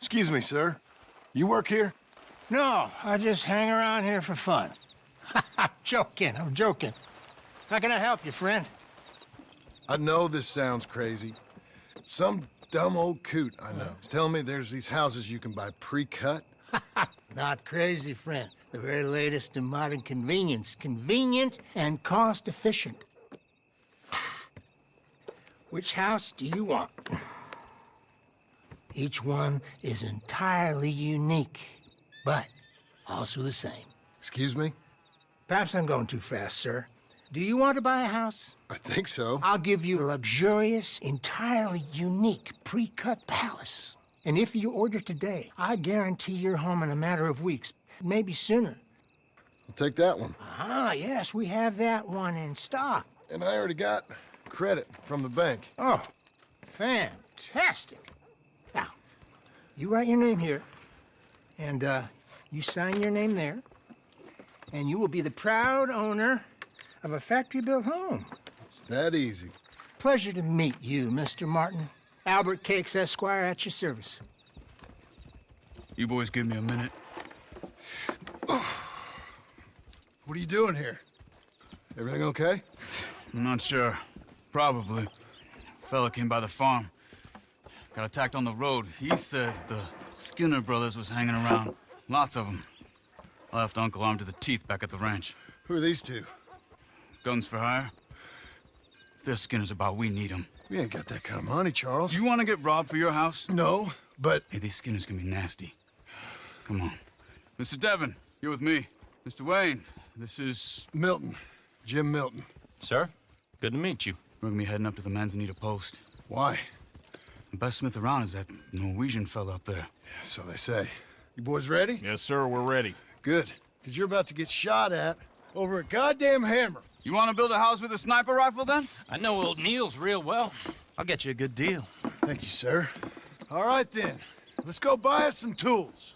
Speaker 3: Excuse me, sir. You work here?
Speaker 2: No, I just hang around here for fun. I'm joking. How can I help you, friend?
Speaker 3: I know this sounds crazy. Some dumb old coot I know is telling me there's these houses you can buy pre-cut.
Speaker 2: Not crazy, friend. The very latest in modern convenience. Convenient and cost-efficient. Which house do you want? Each one is entirely unique, but also the same.
Speaker 3: Excuse me?
Speaker 2: Perhaps I'm going too fast, sir. Do you want to buy a house?
Speaker 3: I think so.
Speaker 2: I'll give you a luxurious, entirely unique pre-cut palace. And if you order today, I guarantee you're home in a matter of weeks, maybe sooner.
Speaker 3: I'll take that one.
Speaker 2: Ah, yes, we have that one in stock.
Speaker 3: And I already got credit from the bank.
Speaker 2: Oh, fantastic. Now, you write your name here, and you sign your name there, and you will be the proud owner of a factory-built home.
Speaker 3: It's that easy.
Speaker 2: Pleasure to meet you, Mr. Martin. Albert Cakes, Esquire, at your service.
Speaker 7: You boys give me a minute.
Speaker 3: What are you doing here? Everything okay?
Speaker 7: I'm not sure. Probably. Fella came by the farm. Got attacked on the road. He said the Skinner brothers was hanging around. Lots of them. I left Uncle armed to the teeth back at the ranch.
Speaker 3: Who are these two?
Speaker 7: Guns for hire. If they're Skinner's about, we need them.
Speaker 3: We ain't got that kind of money, Charles.
Speaker 7: You want to get robbed for your house?
Speaker 3: No, but...
Speaker 7: Hey, these Skinners can be nasty. Come on. Mr. Devon, you're with me. Mr. Wayne, this is...
Speaker 3: Milton. Jim Milton.
Speaker 8: Sir, good to meet you.
Speaker 7: We're gonna be heading up to the Manzanita post.
Speaker 3: Why?
Speaker 7: The best smith around is that Norwegian fella up there.
Speaker 3: So they say. You boys ready?
Speaker 8: Yes, sir, we're ready.
Speaker 3: Good, because you're about to get shot at over a goddamn hammer.
Speaker 7: You want to build a house with a sniper rifle, then?
Speaker 8: I know old Neil's real well. I'll get you a good deal.
Speaker 3: Thank you, sir. All right, then. Let's go buy us some tools.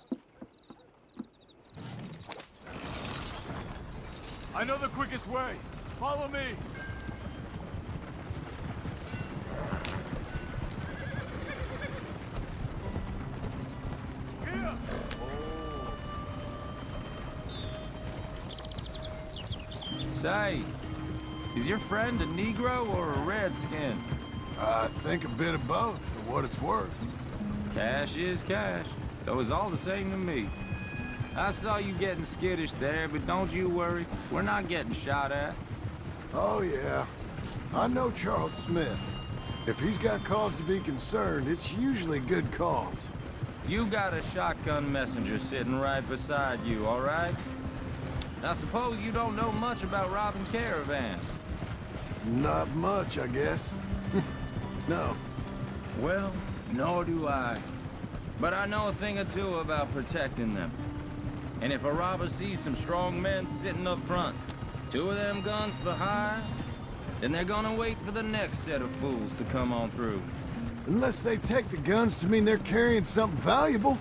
Speaker 11: I know the quickest way. Follow me. Here.
Speaker 16: Say, is your friend a Negro or a Redskin?
Speaker 3: I think a bit of both, for what it's worth.
Speaker 16: Cash is cash, though it's all the same to me. I saw you getting skittish there, but don't you worry. We're not getting shot at.
Speaker 3: Oh, yeah. I know Charles Smith. If he's got cause to be concerned, it's usually good cause.
Speaker 16: You got a shotgun messenger sitting right beside you, all right? I suppose you don't know much about robbing caravans.
Speaker 3: Not much, I guess. No.
Speaker 16: Well, nor do I. But I know a thing or two about protecting them. And if a robber sees some strong men sitting up front, 2 of them guns for hire, then they're gonna wait for the next set of fools to come on through.
Speaker 3: Unless they take the guns to mean they're carrying something valuable.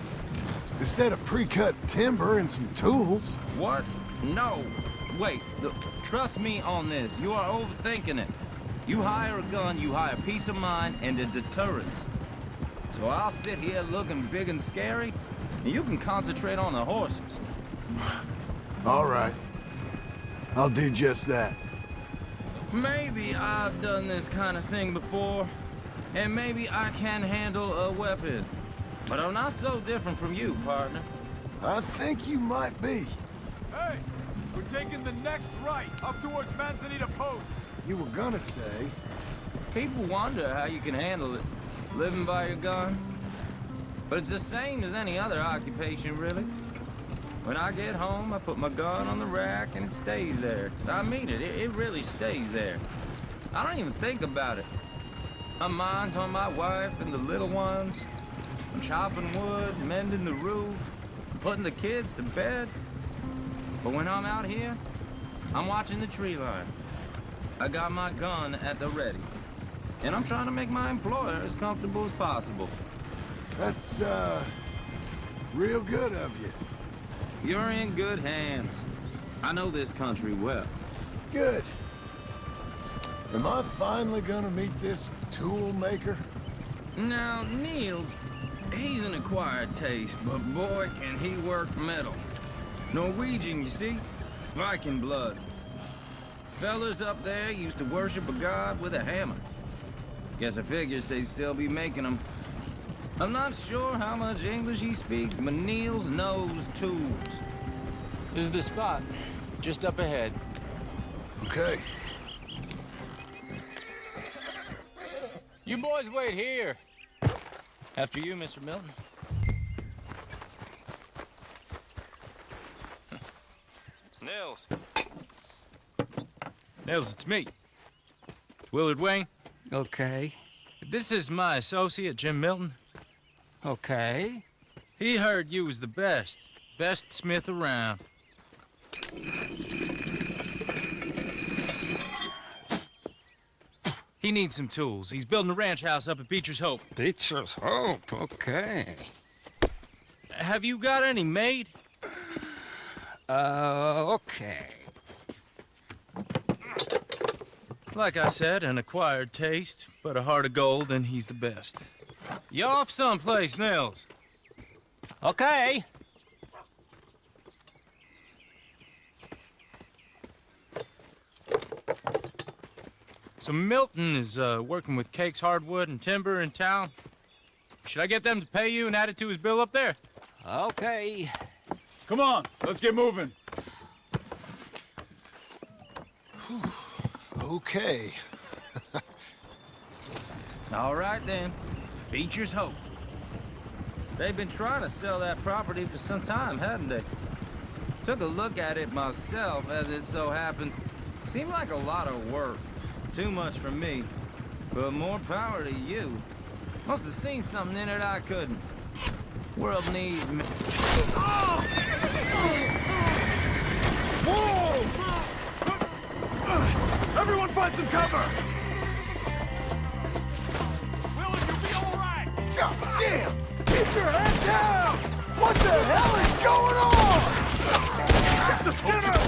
Speaker 3: Instead of pre-cut timber and some tools.
Speaker 16: What? No. Wait, trust me on this. You are overthinking it. You hire a gun, you hire peace of mind and a deterrent. So I'll sit here looking big and scary, and you can concentrate on the horses.
Speaker 3: All right. I'll do just that.
Speaker 16: Maybe I've done this kind of thing before, and maybe I can handle a weapon. But I'm not so different from you, partner.
Speaker 3: I think you might be.
Speaker 11: Hey, we're taking the next right, up towards Manzanita Post.
Speaker 3: You were gonna say.
Speaker 16: People wonder how you can handle it, living by your gun. But it's the same as any other occupation, really. When I get home, I put my gun on the rack and it stays there. I mean it, it really stays there. I don't even think about it. My mind's on my wife and the little ones. I'm chopping wood, mending the roof, putting the kids to bed. But when I'm out here, I'm watching the tree line. I got my gun at the ready. And I'm trying to make my employer as comfortable as possible.
Speaker 3: That's, real good of you.
Speaker 16: You're in good hands. I know this country well.
Speaker 3: Good. Am I finally gonna meet this tool maker?
Speaker 16: Now, Niels, he's an acquired taste, but boy, can he work metal. Norwegian, you see? Viking blood. Fellas up there used to worship a god with a hammer. Guess I figures they'd still be making them. I'm not sure how much English he speaks, but Niels knows tools.
Speaker 8: This is the spot. Just up ahead.
Speaker 3: Okay.
Speaker 8: You boys wait here. After you, Mr. Milton.
Speaker 16: Nils.
Speaker 8: Nils, it's me. It's Willard Wayne.
Speaker 17: Okay.
Speaker 8: This is my associate, Jim Milton.
Speaker 17: Okay.
Speaker 8: He heard you was the best. Best smith around. He needs some tools. He's building a ranch house up at Beecher's Hope.
Speaker 17: Beecher's Hope, okay.
Speaker 8: Have you got any made?
Speaker 17: Okay.
Speaker 8: Like I said, an acquired taste, but a heart of gold, and he's the best. You off someplace, Nils?
Speaker 17: Okay.
Speaker 8: So Milton is working with Cakes Hardwood and Timber in town. Should I get them to pay you and add it to his bill up there?
Speaker 17: Okay.
Speaker 11: Come on, let's get moving.
Speaker 3: Okay.
Speaker 16: All right, then. Beecher's Hope. They've been trying to sell that property for some time, hadn't they? Took a look at it myself, as it so happens. Seemed like a lot of work. Too much for me. But more power to you. Must have seen something in it I couldn't. World needs me.
Speaker 11: Whoa! Everyone find some cover! Willard, you'll be all right!
Speaker 3: God damn! Keep your head down! What the hell is going on?
Speaker 11: It's the Skinner!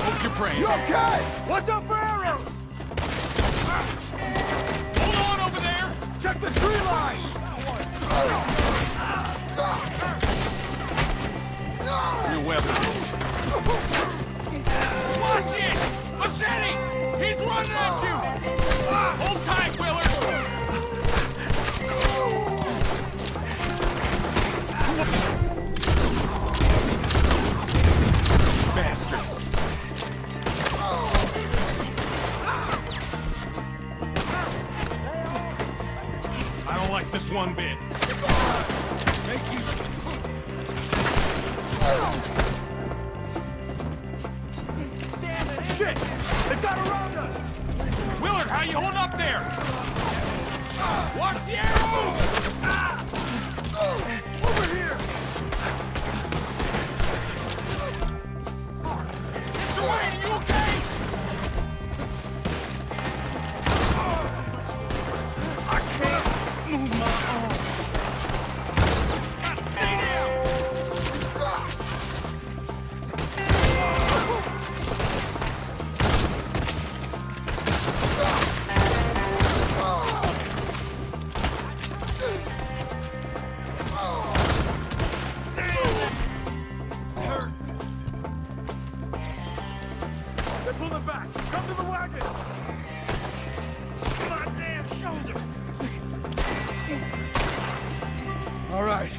Speaker 11: Hold your brain.
Speaker 3: You okay?
Speaker 11: Watch out for arrows! Hold on over there! Check the tree line! Your weapons. Watch it! Machete! He's running at you! Hold tight, Willard! Bastards! I don't like this one bit. Thank you. Shit! They've got around us! Willard, how you holding up there? Watch the arrows! Over here! Mr. Wayne, you okay? I can't move my arm. Stay down! They're pulling back. Come to the wagon. My damn shoulder.
Speaker 3: All right.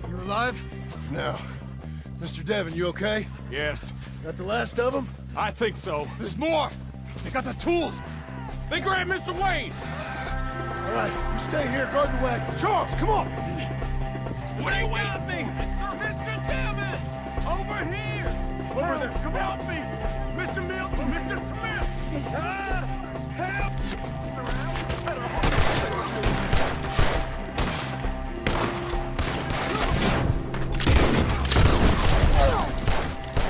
Speaker 3: You alive? Now, Mr. Devon, you okay?
Speaker 11: Yes.
Speaker 3: Got the last of them?
Speaker 11: I think so.
Speaker 4: There's more! They got the tools!
Speaker 11: They grabbed Mr. Wayne!
Speaker 3: All right, you stay here, guard the wagon. Charles, come on!
Speaker 11: What do you want me? Mr. Devon! Over here! Over there! Come help me! Mr. Milton! Mr. Smith! Help!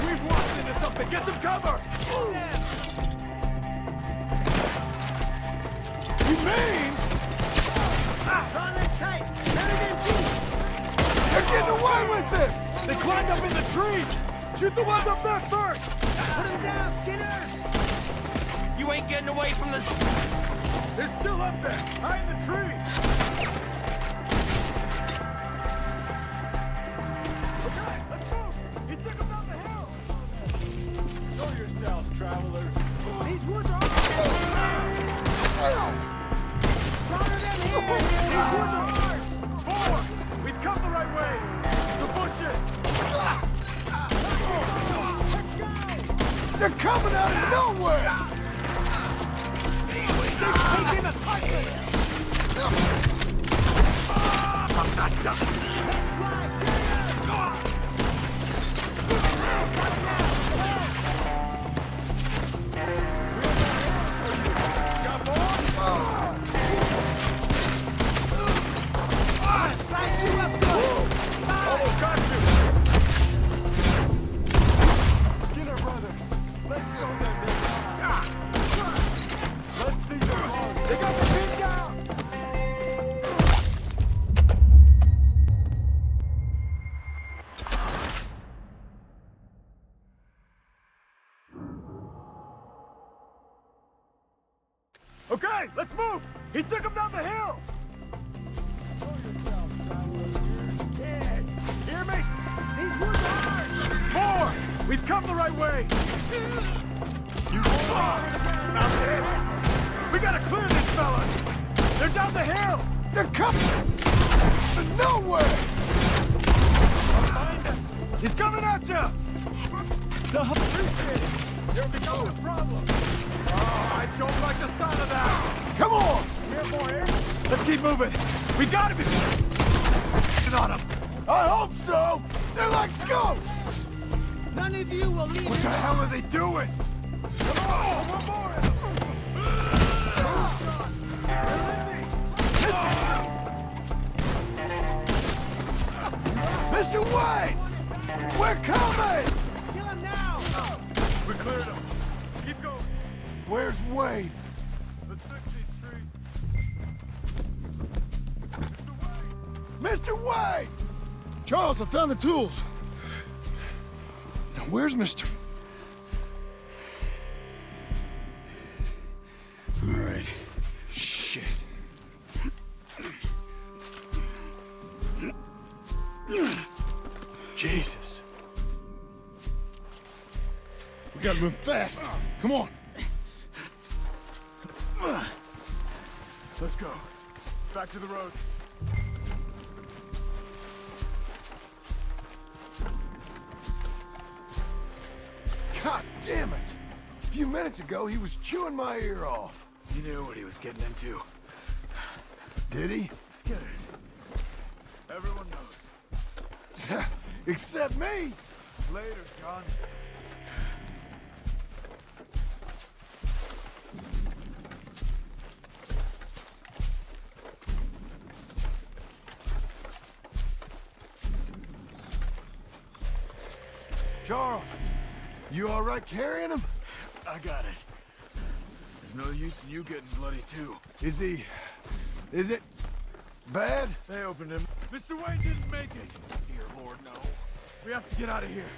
Speaker 11: We've walked into something! Get some cover!
Speaker 3: You mean? They're getting away with it!
Speaker 11: They climbed up in the trees! Shoot the ones up there first!
Speaker 6: Put him down, Skinners!
Speaker 11: You ain't getting away from this! They're still up there, high in the tree! Okay, let's move! He took them down the hill! Show yourselves, travelers! These woods are... Stronger than here! These woods are ours! Forward! We've come the right way! The bushes!
Speaker 3: They're coming out of nowhere!
Speaker 11: They're taking us higher! I'm not done! Got more? Slice you up good! Almost got you! Skinner Brothers, let's show them this. Let's see them home. They got the pin down! Okay, let's move! He took him down the hill! Yeah, hear me? These woods are ours! More! We've come the right way! You I'm dead! We gotta clear these fellas! They're down the hill!
Speaker 3: They're coming! Nowhere!
Speaker 11: Find him! He's coming at you! Appreciate it! You're becoming a problem! Oh, I don't like the sound of that!
Speaker 3: Come on!
Speaker 11: Here, boys! Let's keep moving! We gotta be on them!
Speaker 3: I hope so! They're like ghosts!
Speaker 6: None of you will leave.
Speaker 11: What the hell are they doing? Come on! One more!
Speaker 3: Mr. Wayne! We're coming!
Speaker 6: Kill him now!
Speaker 11: We cleared them. Keep going.
Speaker 3: Where's Wayne?
Speaker 11: Let's fix these trees.
Speaker 3: Mr. Wayne! Charles, I found the tools. Now, where's Mr. All right. Shit. Jesus. We gotta move fast. Come on.
Speaker 11: Let's go. Back to the road.
Speaker 3: God damn it! A few minutes ago, he was chewing my ear off.
Speaker 11: He knew what he was getting into.
Speaker 3: Did he?
Speaker 11: Scared. Everyone knows.
Speaker 3: Except me!
Speaker 11: Later, John.
Speaker 3: Charles, you all right carrying him?
Speaker 11: I got it. There's no use in you getting bloody too.
Speaker 3: Is it bad?
Speaker 11: They opened him. Mr. Wayne didn't make it. Dear Lord, no. We have to get out of here.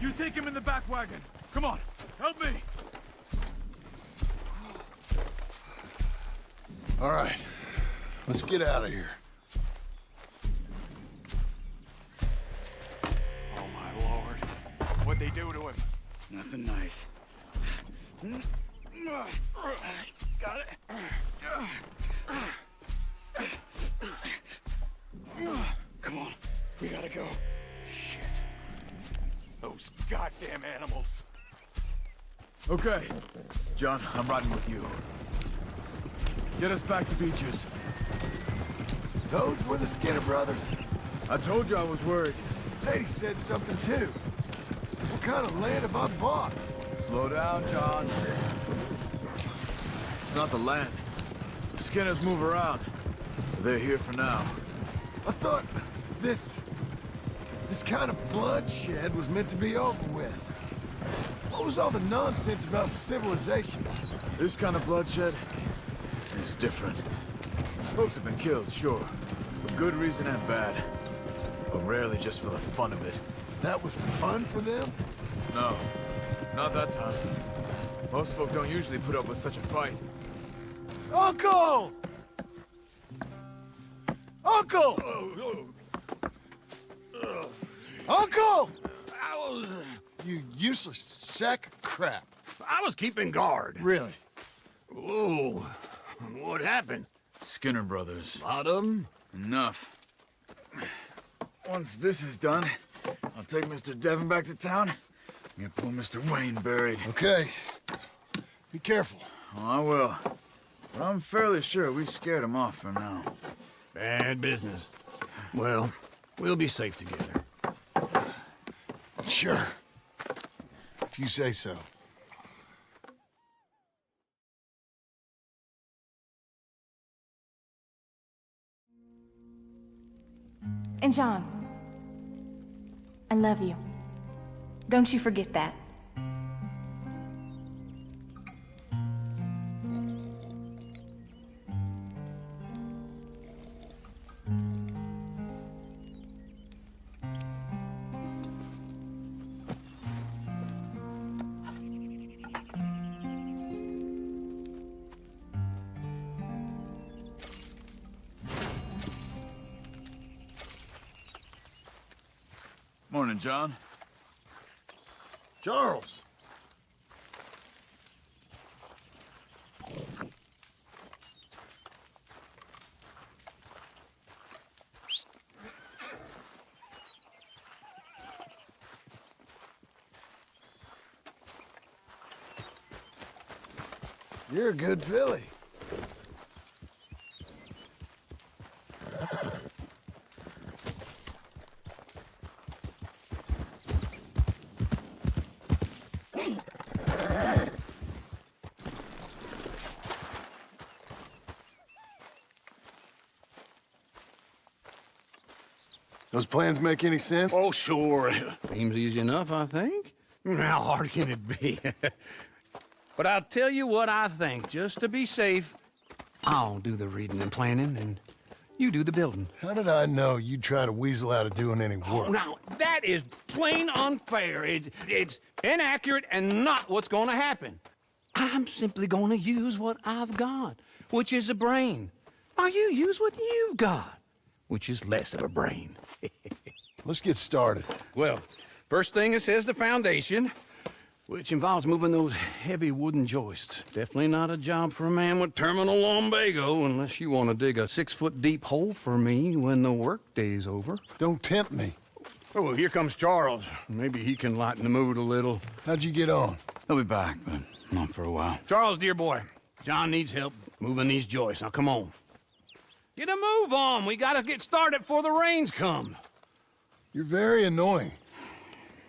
Speaker 11: You take him in the back wagon. Come on, help me.
Speaker 3: All right, let's get out of here.
Speaker 11: Oh, my Lord. What'd they do to him?
Speaker 7: Nothing nice.
Speaker 2: Got it. Come on, we gotta go. Shit. Those goddamn animals.
Speaker 11: Okay. John, I'm riding with you. Get us back to Beaches.
Speaker 3: Those were the Skinner brothers?
Speaker 11: I told you I was worried.
Speaker 3: Sadie said something too. What kind of land have I bought?
Speaker 11: Slow down, John. It's not the land. The Skinners move around. They're here for now.
Speaker 3: I thought this kind of bloodshed was meant to be over with. What was all the nonsense about civilization?
Speaker 11: This kind of bloodshed is different. Folks have been killed, sure. For good reason and bad. But rarely just for the fun of it.
Speaker 3: That was fun for them?
Speaker 11: No, not that time. Most folk don't usually put up with such a fight.
Speaker 3: Uncle! Uncle! Uncle! You useless sack of crap.
Speaker 4: I was keeping guard.
Speaker 3: Really?
Speaker 4: Whoa. What happened?
Speaker 11: Skinner brothers.
Speaker 4: Lot of them?
Speaker 11: Enough. Once this is done, I'll take Mr. Devon back to town and get poor Mr. Wayne buried.
Speaker 3: Okay. Be careful.
Speaker 11: Oh, I will. But I'm fairly sure we scared him off for now.
Speaker 4: Bad business. Well, we'll be safe together.
Speaker 3: Sure. If you say so.
Speaker 18: And John, I love you. Don't you forget that.
Speaker 11: Morning, John.
Speaker 3: Charles. You're a good filly. Those plans make any sense?
Speaker 4: Oh, sure. Seems easy enough, I think. How hard can it be? But I'll tell you what I think, just to be safe. I'll do the reading and planning, and you do the building.
Speaker 3: How did I know you'd try to weasel out of doing any work?
Speaker 4: Now, that is plain unfair. It's inaccurate and not what's going to happen. I'm simply going to use what I've got, which is a brain. Now, you use what you've got, which is less of a brain.
Speaker 3: Let's get started.
Speaker 4: Well, first thing it says the foundation, which involves moving those heavy wooden joists. Definitely not a job for a man with terminal lumbago unless you want to dig a 6-foot deep hole for me when the workday's over.
Speaker 3: Don't tempt me.
Speaker 4: Oh, well, here comes Charles. Maybe he can lighten the mood a little.
Speaker 3: How'd you get on?
Speaker 7: He'll be back, but not for a while.
Speaker 4: Charles, dear boy, John needs help moving these joists. Now, come on. Get a move on. We gotta get started before the rains come.
Speaker 3: You're very annoying.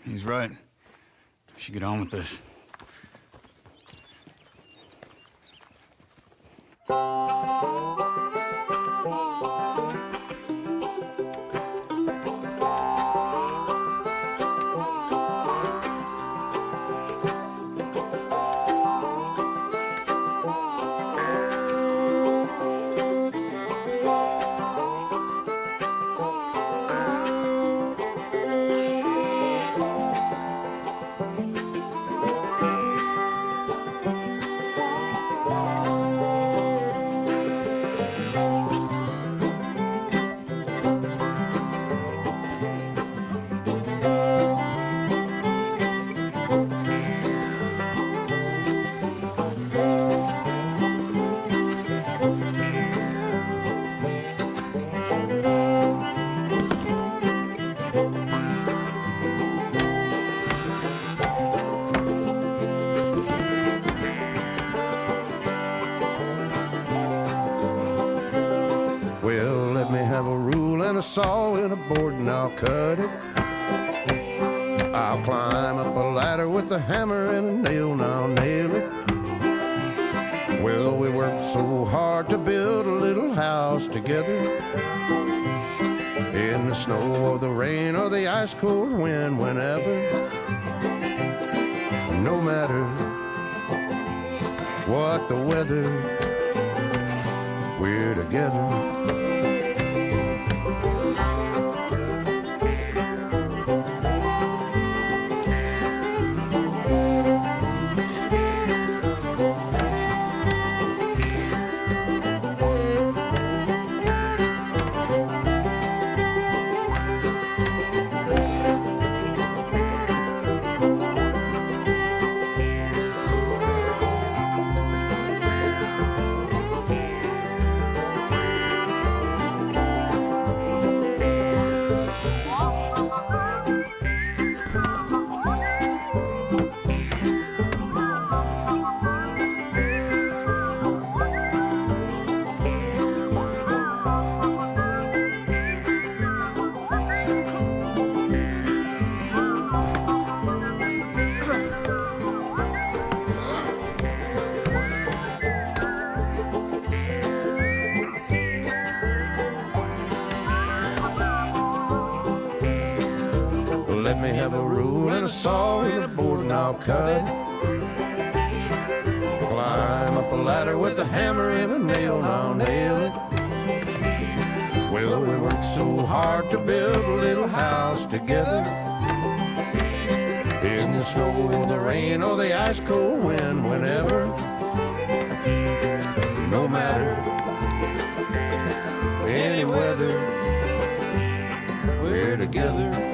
Speaker 7: He's right. We should get on with this.
Speaker 19: saw and a board and I'll cut it. I'll climb up a ladder with a hammer and a nail and I'll nail it. Well, we worked so hard to build a little house together. In the snow or the rain or the ice cold wind, whenever. No matter what the weather, we're together. Let me have a rule and a saw and a board and I'll cut it. Climb up a ladder with a hammer and a nail and I'll nail it. Well, we worked so hard to build a little house together. In the snow or the rain or the ice cold wind, whenever. No matter any weather, we're together.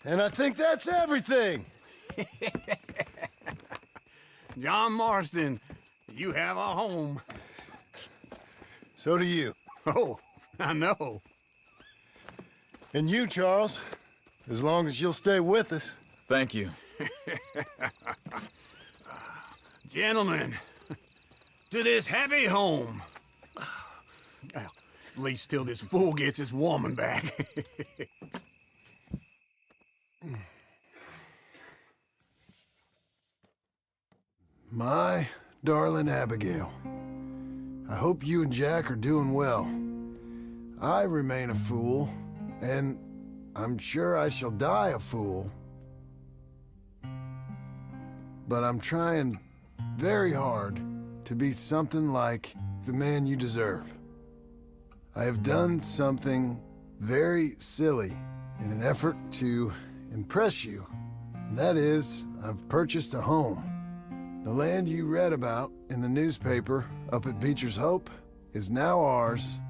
Speaker 3: And I think that's everything.
Speaker 4: John Marston, you have a home.
Speaker 3: So do you.
Speaker 4: Oh, I know.
Speaker 3: And you, Charles, as long as you'll stay with us.
Speaker 7: Thank you.
Speaker 4: Gentlemen, to this happy home. Well, at least till this fool gets his woman back.
Speaker 3: My darling Abigail, I hope you and Jack are doing well. I remain a fool, and I'm sure I shall die a fool. But I'm trying very hard to be something like the man you deserve. I have done something very silly in an effort to impress you. And that is, I've purchased a home. The land you read about in the newspaper up at Beecher's Hope is now ours,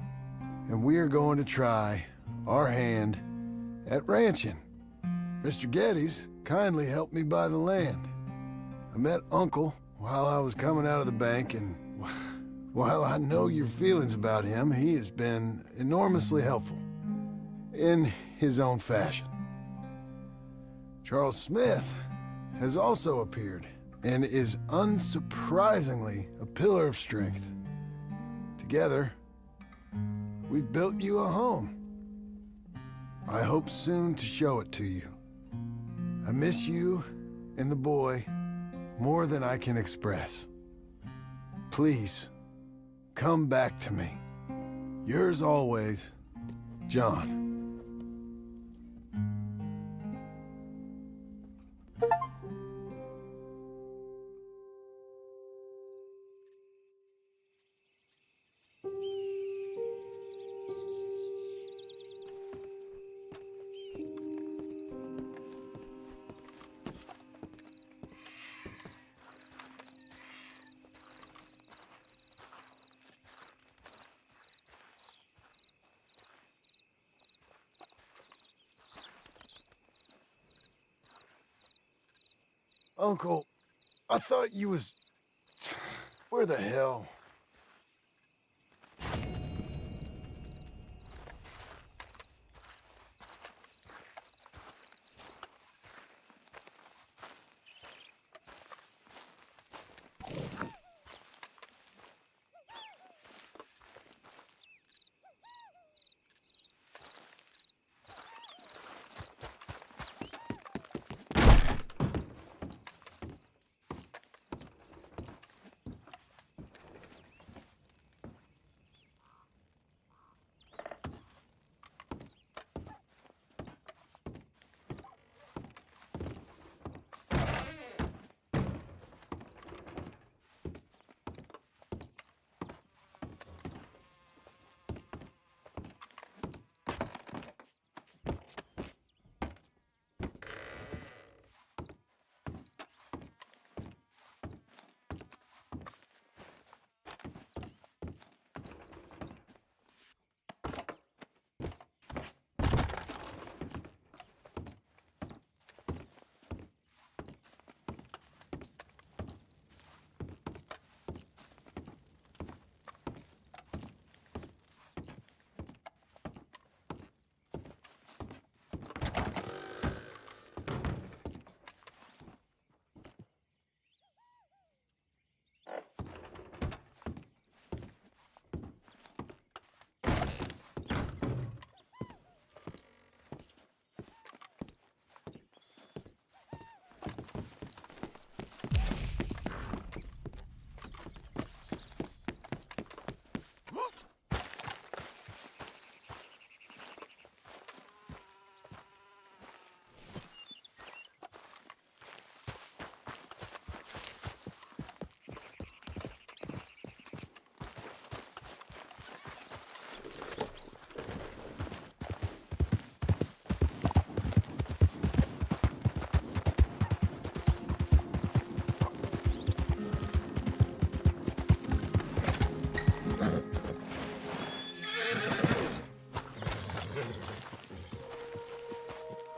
Speaker 3: and we are going to try our hand at ranching. Mr. Geddes kindly helped me buy the land. I met Uncle while I was coming out of the bank, and while I know your feelings about him, he has been enormously helpful in his own fashion. Charles Smith has also appeared and is unsurprisingly a pillar of strength. Together, we've built you a home. I hope soon to show it to you. I miss you and the boy more than I can express. Please, come back to me. Yours always, John. Uncle, I thought you was... Where the hell?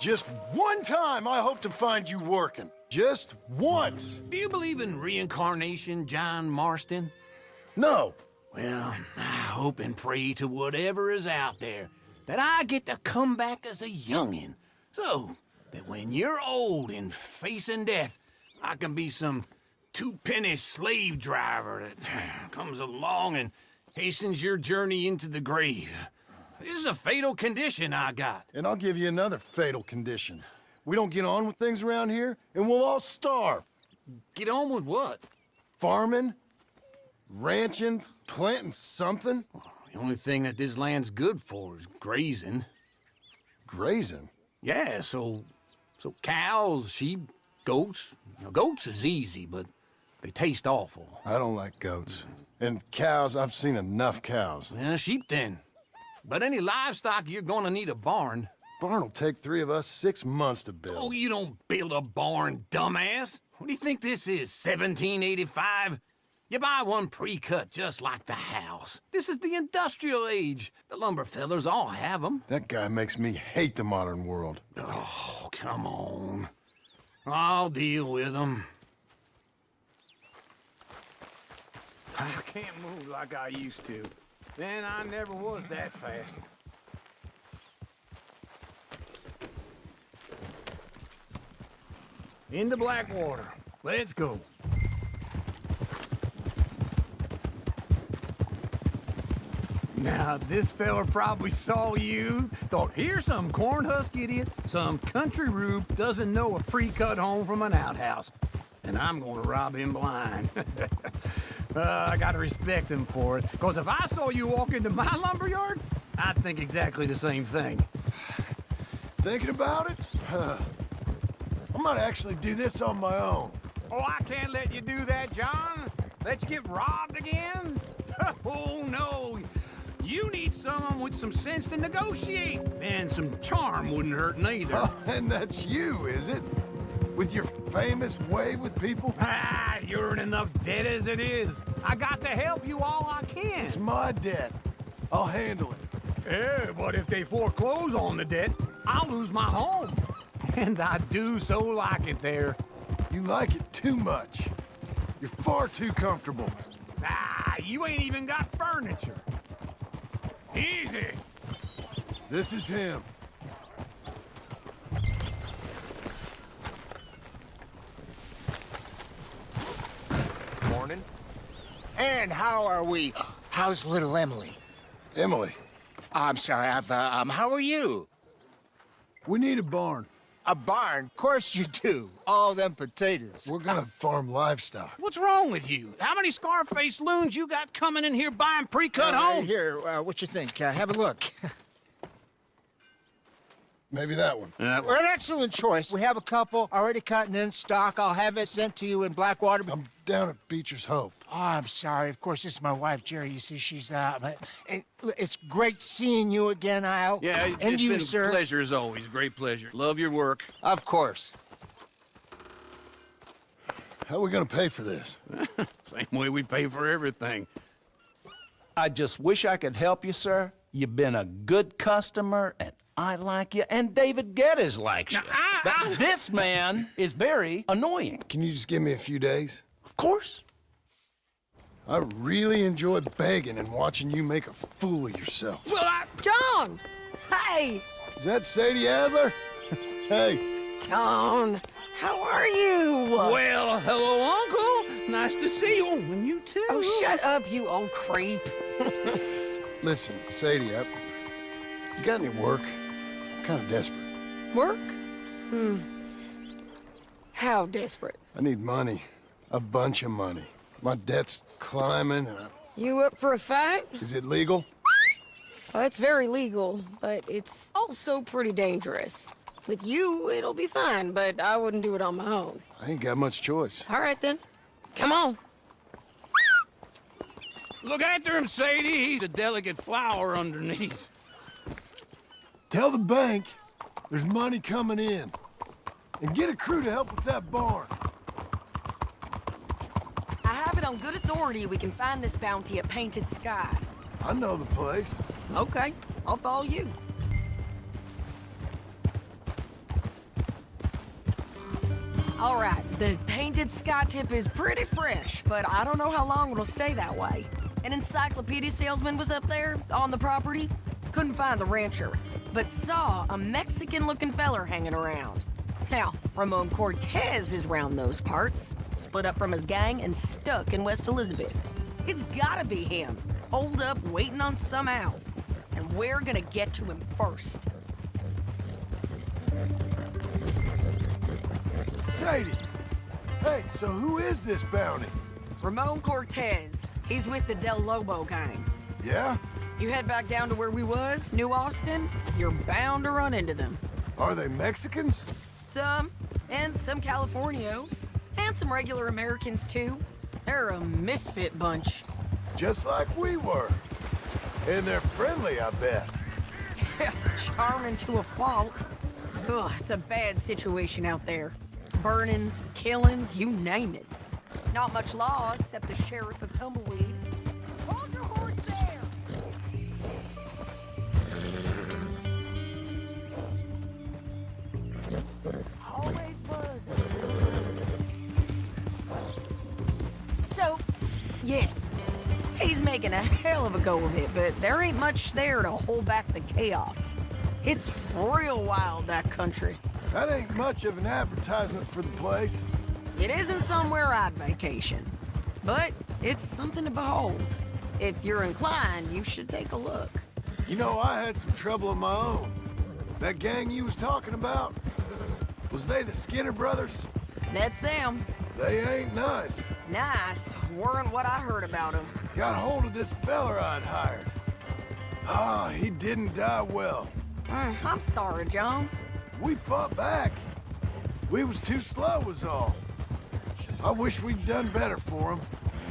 Speaker 3: Just one time I hope to find you working. Just once.
Speaker 2: Do you believe in reincarnation, John Marston?
Speaker 3: No.
Speaker 2: Well, I hope and pray to whatever is out there that I get to come back as a youngin', so that when you're old and facing death, I can be some two-penny slave driver that comes along and hastens your journey into the grave. This is a fatal condition I got.
Speaker 3: And I'll give you another fatal condition. We don't get on with things around here, and we'll all starve.
Speaker 2: Get on with what?
Speaker 3: Farming, ranching, planting something.
Speaker 2: The only thing that this land's good for is grazing.
Speaker 3: Grazing?
Speaker 2: Yeah, so cows, sheep, goats. Now, goats is easy, but they taste awful.
Speaker 3: I don't like goats. And cows, I've seen enough cows.
Speaker 2: Yeah, sheep then. But any livestock, you're gonna need a barn.
Speaker 3: Barn will take 3 of us 6 months to build.
Speaker 2: Oh, you don't build a barn, dumbass. What do you think this is, 1785? You buy one pre-cut just like the house. This is the industrial age. The lumber fellers all have them.
Speaker 3: That guy makes me hate the modern world.
Speaker 2: Oh, come on. I'll deal with them. I can't move like I used to. Then I never was that fast. Into Blackwater. Let's go. Now, this fella probably saw you, thought, here's some corn-husk idiot, some country rube doesn't know a pre-cut home from an outhouse. And I'm gonna rob him blind. I gotta respect him for it, because if I saw you walk into my lumberyard, I'd think exactly the same thing.
Speaker 3: Thinking about it? I might actually do this on my own.
Speaker 2: Oh, I can't let you do that, John. Let's get robbed again? Oh, no. You need someone with some sense to negotiate. And some charm wouldn't hurt neither.
Speaker 3: Oh, and that's you, is it? With your famous way with people?
Speaker 2: Ah, you're in enough debt as it is. I got to help you all I can.
Speaker 3: It's my debt. I'll handle it.
Speaker 2: Yeah, but if they foreclose on the debt, I'll lose my home. And I do so like it there.
Speaker 3: You like it too much. You're far too comfortable.
Speaker 11: Ah, you ain't even got furniture. Easy.
Speaker 3: This is him.
Speaker 2: Morning. And how are we? How's little Emily?
Speaker 3: Emily.
Speaker 2: I'm sorry, how are you?
Speaker 3: We need a barn.
Speaker 2: A barn? Of course you do. All them potatoes.
Speaker 3: We're gonna farm livestock.
Speaker 4: What's wrong with you? How many Scarface loons you got coming in here buying pre-cut homes?
Speaker 2: Here, what you think? Have a look.
Speaker 3: Maybe that one.
Speaker 2: Well, an excellent choice. We have a couple already cut and in stock. I'll have it sent to you in Blackwater.
Speaker 3: I'm down at Beecher's Hope.
Speaker 2: Oh, I'm sorry. Of course, this is my wife, Jerry. You see, she's it's great seeing you again, Al.
Speaker 4: Yeah,
Speaker 2: and
Speaker 4: it's
Speaker 2: you,
Speaker 4: been
Speaker 2: sir.
Speaker 4: a pleasure as always. Great pleasure. Love your work.
Speaker 2: Of course.
Speaker 3: How are we gonna pay for this?
Speaker 4: Same way we pay for everything.
Speaker 17: I just wish I could help you, sir. You've been a good customer, and I like you, and David Geddes likes you. But this man is very annoying.
Speaker 3: Can you just give me a few days?
Speaker 17: Of course.
Speaker 3: I really enjoy begging and watching you make a fool of yourself.
Speaker 13: John! Hey!
Speaker 3: Is that Sadie Adler? Hey.
Speaker 13: John, how are you?
Speaker 4: Well, hello, Uncle. Nice to see you. And you too.
Speaker 13: Oh, shut up, you old creep.
Speaker 3: Listen, Sadie, you got any work? I'm kind of desperate.
Speaker 13: Work? How desperate?
Speaker 3: I need money. A bunch of money. My debt's climbing and
Speaker 13: You up for a fight?
Speaker 3: Is it legal?
Speaker 13: Well, it's very legal, but it's also pretty dangerous. With you, it'll be fine, but I wouldn't do it on my own.
Speaker 3: I ain't got much choice.
Speaker 13: All right, then. Come on.
Speaker 4: Look after him, Sadie. He's a delicate flower underneath.
Speaker 3: Tell the bank there's money coming in. And get a crew to help with that barn.
Speaker 14: I have it on good authority we can find this bounty at Painted Sky.
Speaker 3: I know the place.
Speaker 14: Okay, I'll follow you. All right, the Painted Sky tip is pretty fresh, but I don't know how long it'll stay that way. An encyclopedia salesman was up there on the property. Couldn't find the rancher, but saw a Mexican-looking feller hanging around. Now, Ramon Cortez is round those parts, split up from his gang and stuck in West Elizabeth. It's gotta be him, holed up waiting on some out. And we're gonna get to him first.
Speaker 3: Sadie! Hey, so who is this bounty?
Speaker 14: Ramon Cortez. He's with the Del Lobo gang.
Speaker 3: Yeah?
Speaker 14: You head back down to where we was, New Austin, you're bound to run into them.
Speaker 3: Are they Mexicans?
Speaker 14: Some, and some Californios, and some regular Americans too. They're a misfit bunch.
Speaker 3: Just like we were. And they're friendly, I bet.
Speaker 14: Charming to a fault. Ugh, it's a bad situation out there. Burnings, killings, you name it. Not much law except the sheriff of Tumbleweed. Hold your horse there! Always was. So, yes, he's making a hell of a go of it, but there ain't much there to hold back the chaos. It's real wild, that country.
Speaker 3: That ain't much of an advertisement for the place.
Speaker 14: It isn't somewhere I'd vacation, but it's something to behold. If you're inclined, you should take a look.
Speaker 3: You know, I had some trouble of my own. That gang you was talking about, was they the Skinner brothers?
Speaker 14: That's them.
Speaker 3: They ain't nice.
Speaker 14: Nice. Weren't what I heard about them.
Speaker 3: Got hold of this feller I'd hired. Ah, he didn't die well.
Speaker 14: I'm sorry, John.
Speaker 3: We fought back. We was too slow was all. I wish we'd done better for him.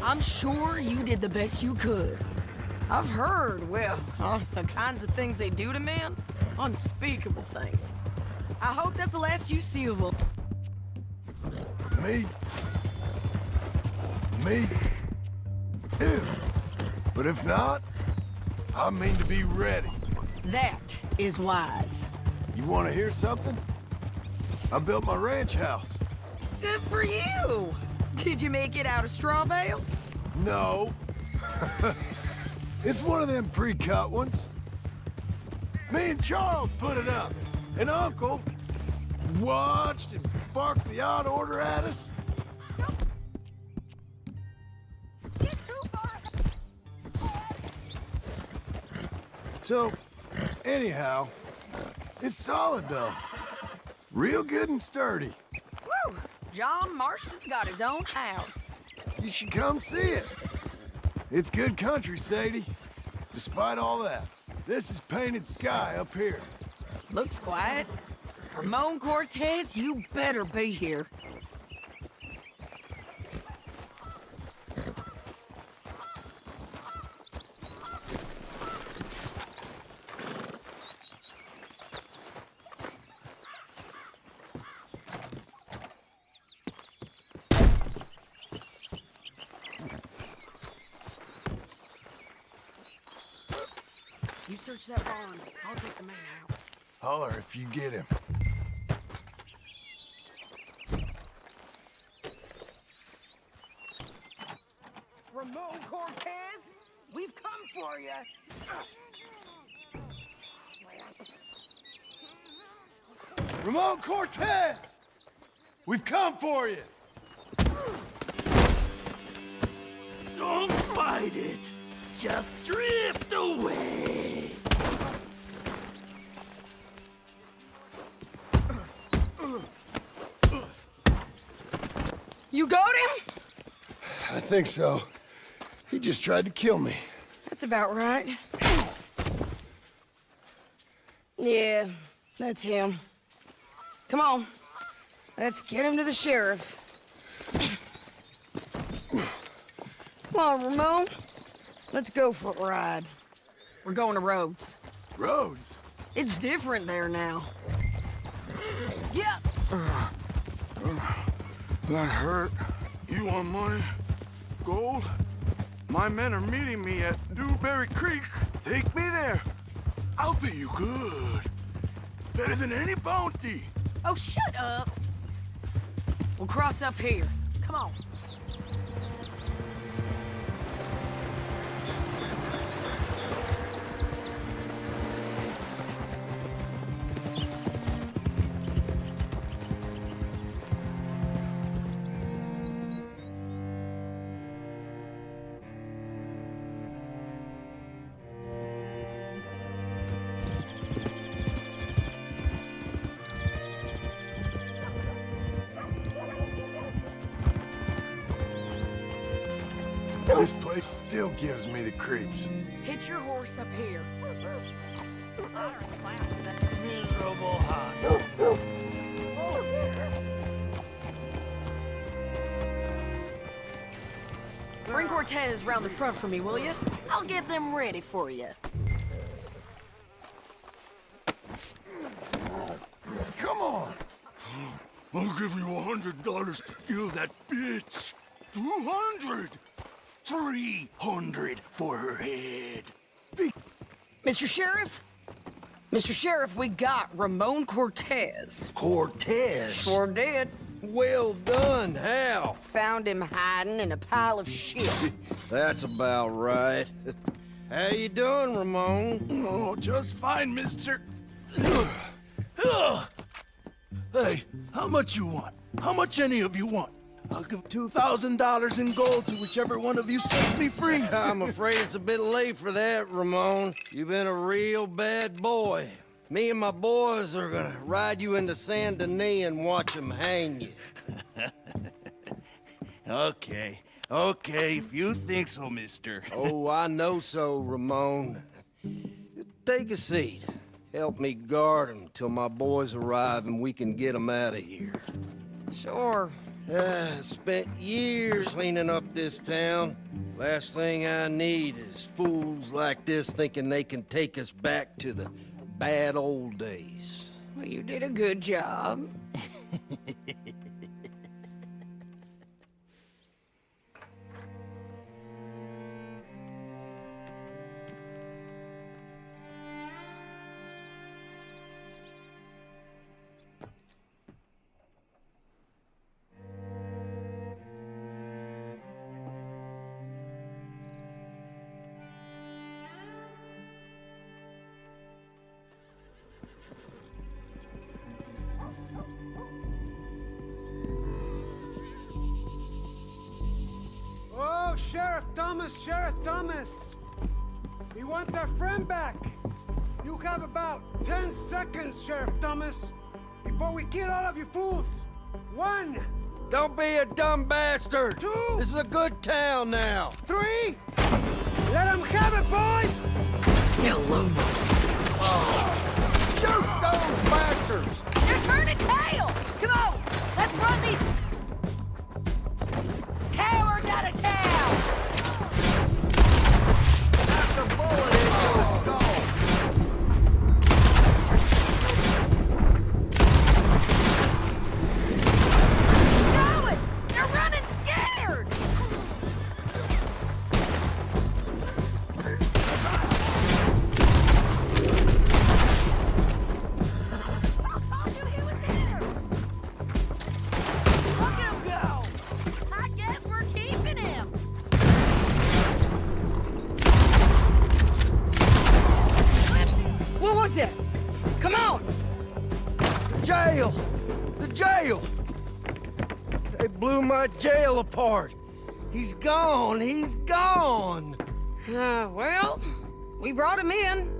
Speaker 14: I'm sure you did the best you could. I've heard, well, the kinds of things they do to men. Unspeakable things. I hope that's the last you see of them.
Speaker 3: Me too. But if not, I mean to be ready.
Speaker 14: That is wise.
Speaker 3: You want to hear something? I built my ranch house.
Speaker 14: Good for you. Did you make it out of straw bales?
Speaker 3: No. It's one of them pre-cut ones. Me and Charles put it up. And Uncle watched and barked the odd order at us. So, anyhow, it's solid though. Real good and sturdy.
Speaker 14: Woo! John Marston's got his own house.
Speaker 3: You should come see it. It's good country, Sadie. Despite all that, this is painted sky up here.
Speaker 14: Looks quiet. Ramon Cortez, you better be here. You search that barn. I'll get the man out.
Speaker 3: Holler if you get him.
Speaker 14: Ramon Cortez, we've come for you.
Speaker 3: Ramon Cortez! We've come for you!
Speaker 1: Don't fight it. Just drift away.
Speaker 14: You got him?
Speaker 3: I think so. He just tried to kill me.
Speaker 14: That's about right. Yeah, that's him. Come on. Let's get him to the sheriff. Come on, Ramon. Let's go for a ride. We're going to Rhodes.
Speaker 3: Rhodes?
Speaker 14: It's different there now. Yeah.
Speaker 11: That hurt. You want money? Gold? My men are meeting me at Dewberry Creek. Take me there. I'll pay you good. Better than any bounty.
Speaker 14: Oh, shut up. We'll cross up here. Come on.
Speaker 3: This place still gives me the creeps.
Speaker 14: Hitch your horse up here.
Speaker 6: Miserable hot.
Speaker 14: Bring Cortez round the front for me, will you? I'll get them ready for you.
Speaker 3: Come on.
Speaker 11: I'll give you $100 to kill that bitch. 200. 300 for her head.
Speaker 14: Mr. Sheriff? Mr. Sheriff, we got Ramon Cortez.
Speaker 3: Cortez?
Speaker 14: Sure did.
Speaker 17: Well done, Hal.
Speaker 14: Found him hiding in a pile of shit.
Speaker 17: That's about right. How you doing, Ramon?
Speaker 11: Oh, just fine, mister. Hey, how much you want? How much any of you want? I'll give $2,000 in gold to whichever one of you sets me free.
Speaker 17: I'm afraid it's a bit late for that, Ramon. You've been a real bad boy. Me and my boys are gonna ride you into Saint Denis and watch them hang you.
Speaker 11: Okay, if you think so, mister.
Speaker 17: Oh, I know so, Ramon. Take a seat. Help me guard them till my boys arrive and we can get them out of here.
Speaker 14: Sure.
Speaker 17: Spent years cleaning up this town. Last thing I need is fools like this thinking they can take us back to the bad old days.
Speaker 14: Well, you did a good job.
Speaker 20: Sheriff Thomas, Sheriff Thomas! We want our friend back. You have about 10 seconds, Sheriff Thomas, before we kill all of you fools. 1.
Speaker 17: Don't be a dumb bastard.
Speaker 20: 2.
Speaker 17: This is a good town now.
Speaker 20: 3. Let them have it, boys!
Speaker 14: Del Lomos.
Speaker 17: Shoot those bastards!
Speaker 14: They're turning tail! Come on! Let's run these cowards out of town!
Speaker 17: Knock the bullet into the skull!
Speaker 14: Know it! They're running scared! I knew he was here! Look at him go! I guess we're keeping him! What was it? Come on!
Speaker 17: The jail! The jail! They blew my jail apart. He's gone! He's gone!
Speaker 14: Well, we brought him in.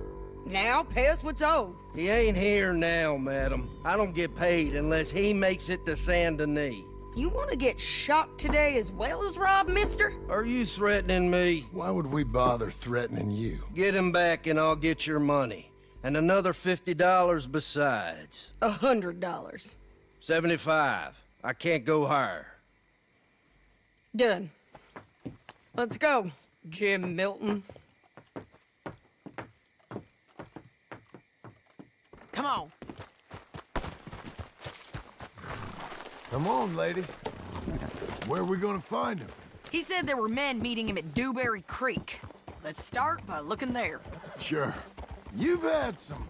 Speaker 14: Now pay us what's owed.
Speaker 17: He ain't here now, madam. I don't get paid unless he makes it to Saint Denis.
Speaker 14: You want to get shot today as well as Rob, mister?
Speaker 17: Are you threatening me?
Speaker 3: Why would we bother threatening you?
Speaker 17: Get him back and I'll get your money. And another $50 besides.
Speaker 14: $100.
Speaker 17: 75. I can't go higher.
Speaker 14: Done. Let's go, Jim Milton. Come on.
Speaker 3: Come on, lady. Where are we gonna find him?
Speaker 14: He said there were men meeting him at Dewberry Creek. Let's start by looking there.
Speaker 3: Sure. You've had some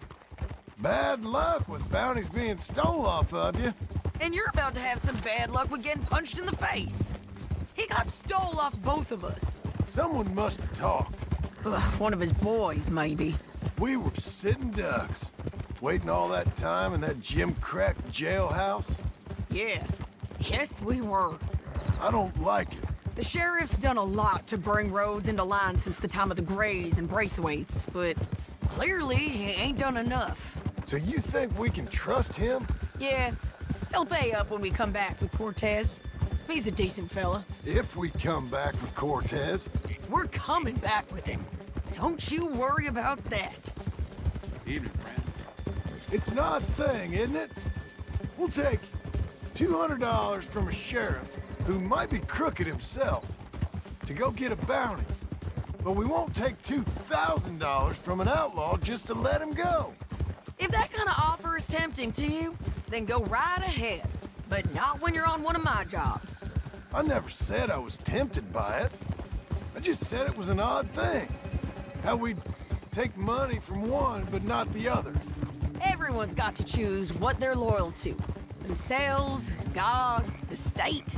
Speaker 3: bad luck with bounties being stole off of you.
Speaker 14: And you're about to have some bad luck with getting punched in the face. He got stole off both of us.
Speaker 3: Someone must have talked.
Speaker 14: Ugh, one of his boys, maybe.
Speaker 3: We were sitting ducks, waiting all that time in that gim-crack jailhouse.
Speaker 14: Yeah. Yes, we were.
Speaker 3: I don't like it.
Speaker 14: The sheriff's done a lot to bring roads into line since the time of the Greys and Braithwaites, but clearly he ain't done enough.
Speaker 3: So you think we can trust him?
Speaker 14: Yeah, he'll pay up when we come back with Cortez. He's a decent fella.
Speaker 3: If we come back with Cortez.
Speaker 14: We're coming back with him. Don't you worry about that.
Speaker 11: Evening, friend.
Speaker 3: It's an odd thing, isn't it? We'll take $200 from a sheriff who might be crooked himself to go get a bounty. But we won't take $2,000 from an outlaw just to let him go.
Speaker 14: If that kind of offer is tempting to you, then go right ahead. But not when you're on one of my jobs.
Speaker 3: I never said I was tempted by it. I just said it was an odd thing. How we'd take money from one but not the other.
Speaker 14: Everyone's got to choose what they're loyal to. Themselves, God, the state.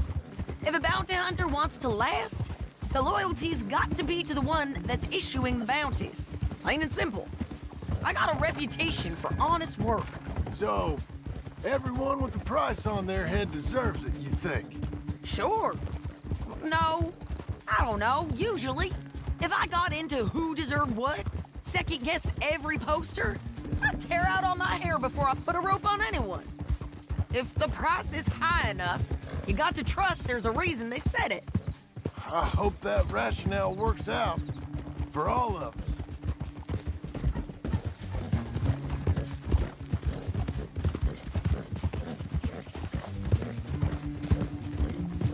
Speaker 14: If a bounty hunter wants to last, the loyalty's got to be to the one that's issuing the bounties. Plain and simple. I got a reputation for honest work.
Speaker 3: So, everyone with a price on their head deserves it, you think?
Speaker 14: Sure. No, I don't know, usually. If I got into who deserved what, second-guessed every poster, I'd tear out all my hair before I put a rope on anyone. If the price is high enough, you got to trust there's a reason they said it.
Speaker 3: I hope that rationale works out for all of us.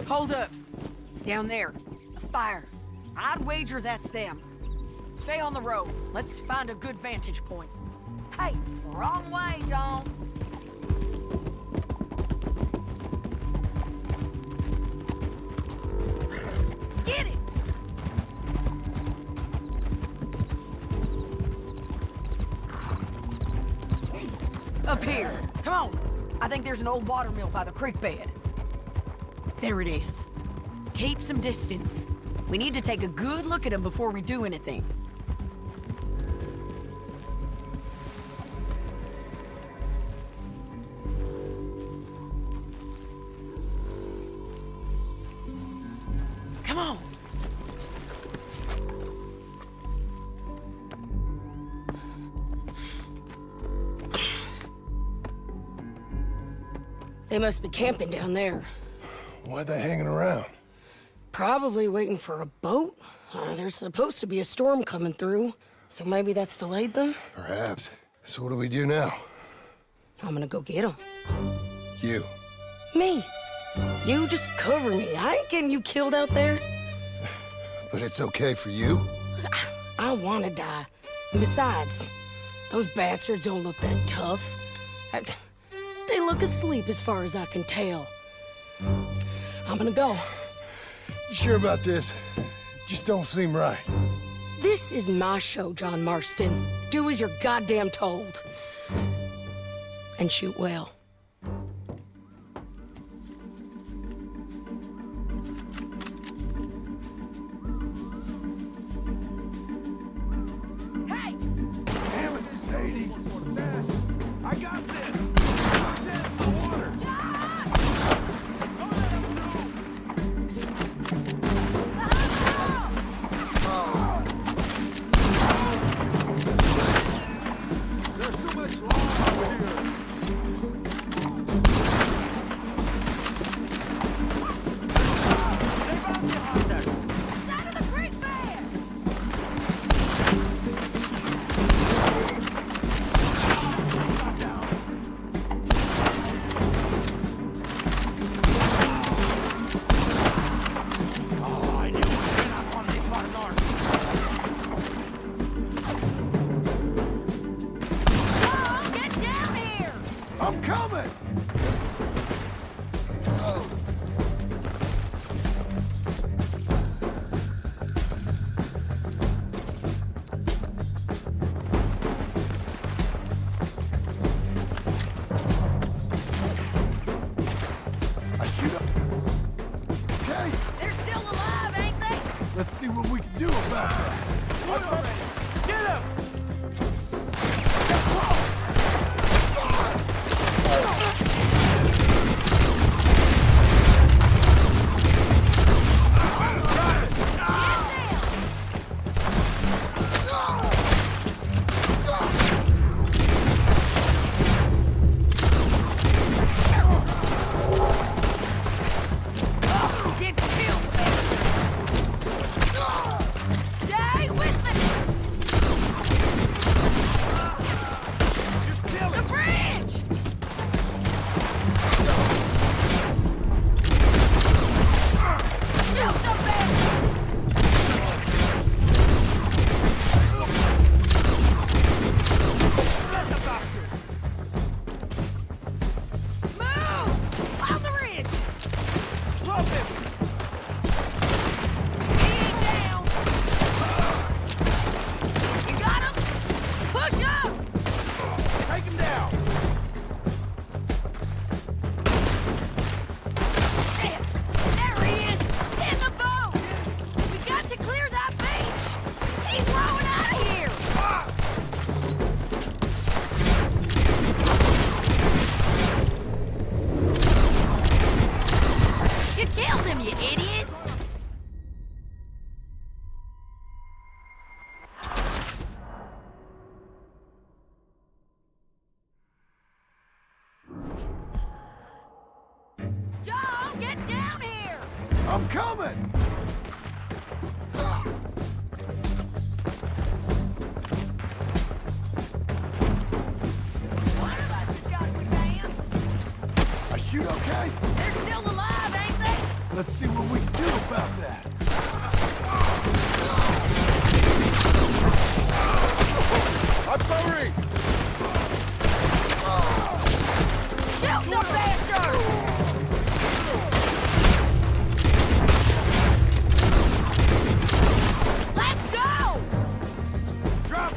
Speaker 14: Hold up. Down there. A fire. I'd wager that's them. Stay on the road. Let's find a good vantage point. Hey, wrong way, John. Get it! Up here. Come on. I think there's an old water mill by the creek bed. There it is. Keep some distance. We need to take a good look at him before we do anything. Come on. They must be camping down there.
Speaker 3: Why are they hanging around?
Speaker 14: Probably waiting for a boat. There's supposed to be a storm coming through, so maybe that's delayed them?
Speaker 3: Perhaps. So what do we do now?
Speaker 14: I'm gonna go get them.
Speaker 3: You.
Speaker 14: Me. You just cover me. I ain't getting you killed out there.
Speaker 3: But it's okay for you?
Speaker 14: I wanna die. And besides, those bastards don't look that tough. They look asleep as far as I can tell. I'm gonna go.
Speaker 3: You sure about this? Just don't seem right.
Speaker 14: This is my show, John Marston. Do as you're goddamn told. And shoot well.
Speaker 11: Hey! Damn it, Sadie! I got this! The water! There's too much lava here! I'm coming! I shoot up. Okay,
Speaker 14: They're still alive, ain't they?
Speaker 3: let's see what we can do about that.
Speaker 11: Get him!
Speaker 14: Get killed, Stay with me! The bridge! Shoot the bridge! Move! On the ridge!
Speaker 11: Drop him!
Speaker 14: He ain't down! You got him? Push up!
Speaker 11: Take him down!
Speaker 14: Shit! There he is! In the boat! We got to clear that beach! He's rowing out of here! You killed him, you idiot! John, get down here!
Speaker 3: I'm coming!
Speaker 14: One of us has got to advance.
Speaker 3: I shoot okay?
Speaker 14: They're still alive, ain't they?
Speaker 3: Let's see what we can do about that.
Speaker 11: I'm sorry!
Speaker 14: Shoot the bastard! Let's go!
Speaker 11: Drop!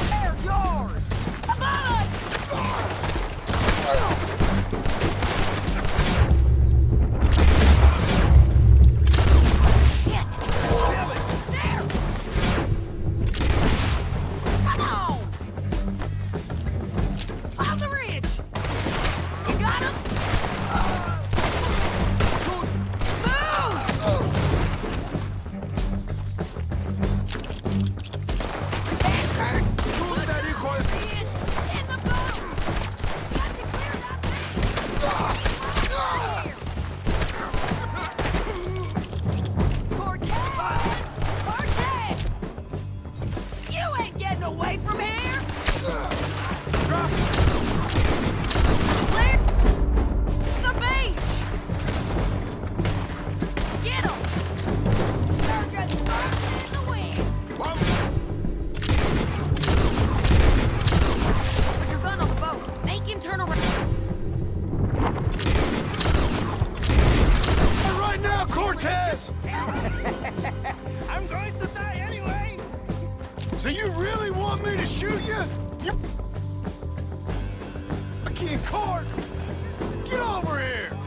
Speaker 14: They're yours! Above us! Shit! There! Come on! On the ridge!
Speaker 3: shoot you? I can't court. Get over here.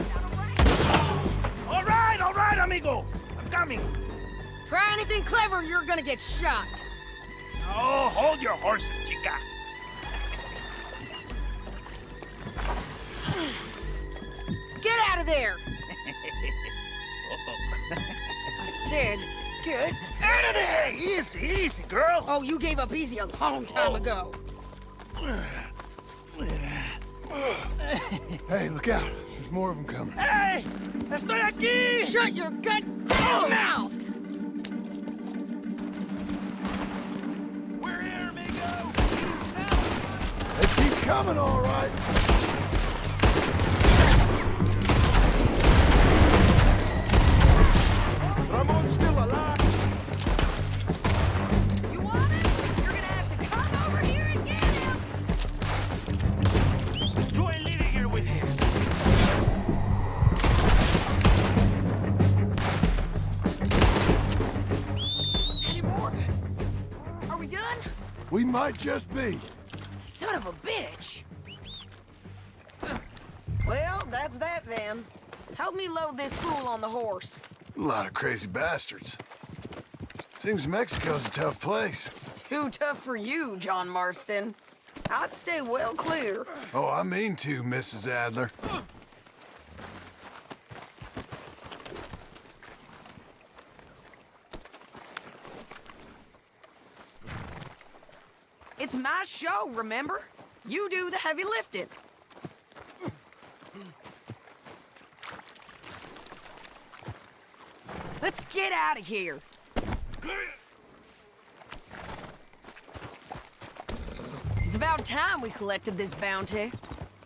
Speaker 2: All right, amigo. I'm coming.
Speaker 14: Try anything clever, you're gonna get shot.
Speaker 2: Oh, hold your horses, chica.
Speaker 14: Get out of there! I said, get
Speaker 2: Out of there! Easy, easy, girl.
Speaker 14: Oh, you gave up easy a long time ago.
Speaker 3: Hey, look out. There's more of them coming.
Speaker 2: Hey! Estoy aquí!
Speaker 14: Shut your goddamn mouth!
Speaker 2: We're here, amigo!
Speaker 3: They keep coming, all right. Ramon's still alive.
Speaker 14: You want him? You're gonna have to come over here and get him!
Speaker 2: Join Lita here with him.
Speaker 14: Any more? Are we done?
Speaker 3: We might just be.
Speaker 14: Son of a bitch! Well, that's that then. Help me load this fool on the horse.
Speaker 3: A lot of crazy bastards. Seems Mexico's a tough place.
Speaker 14: Too tough for you, John Marston. I'd stay well clear.
Speaker 3: Oh, I mean to, Mrs. Adler.
Speaker 14: It's my show, remember? You do the heavy lifting. Let's get out of here. It's about time we collected this bounty.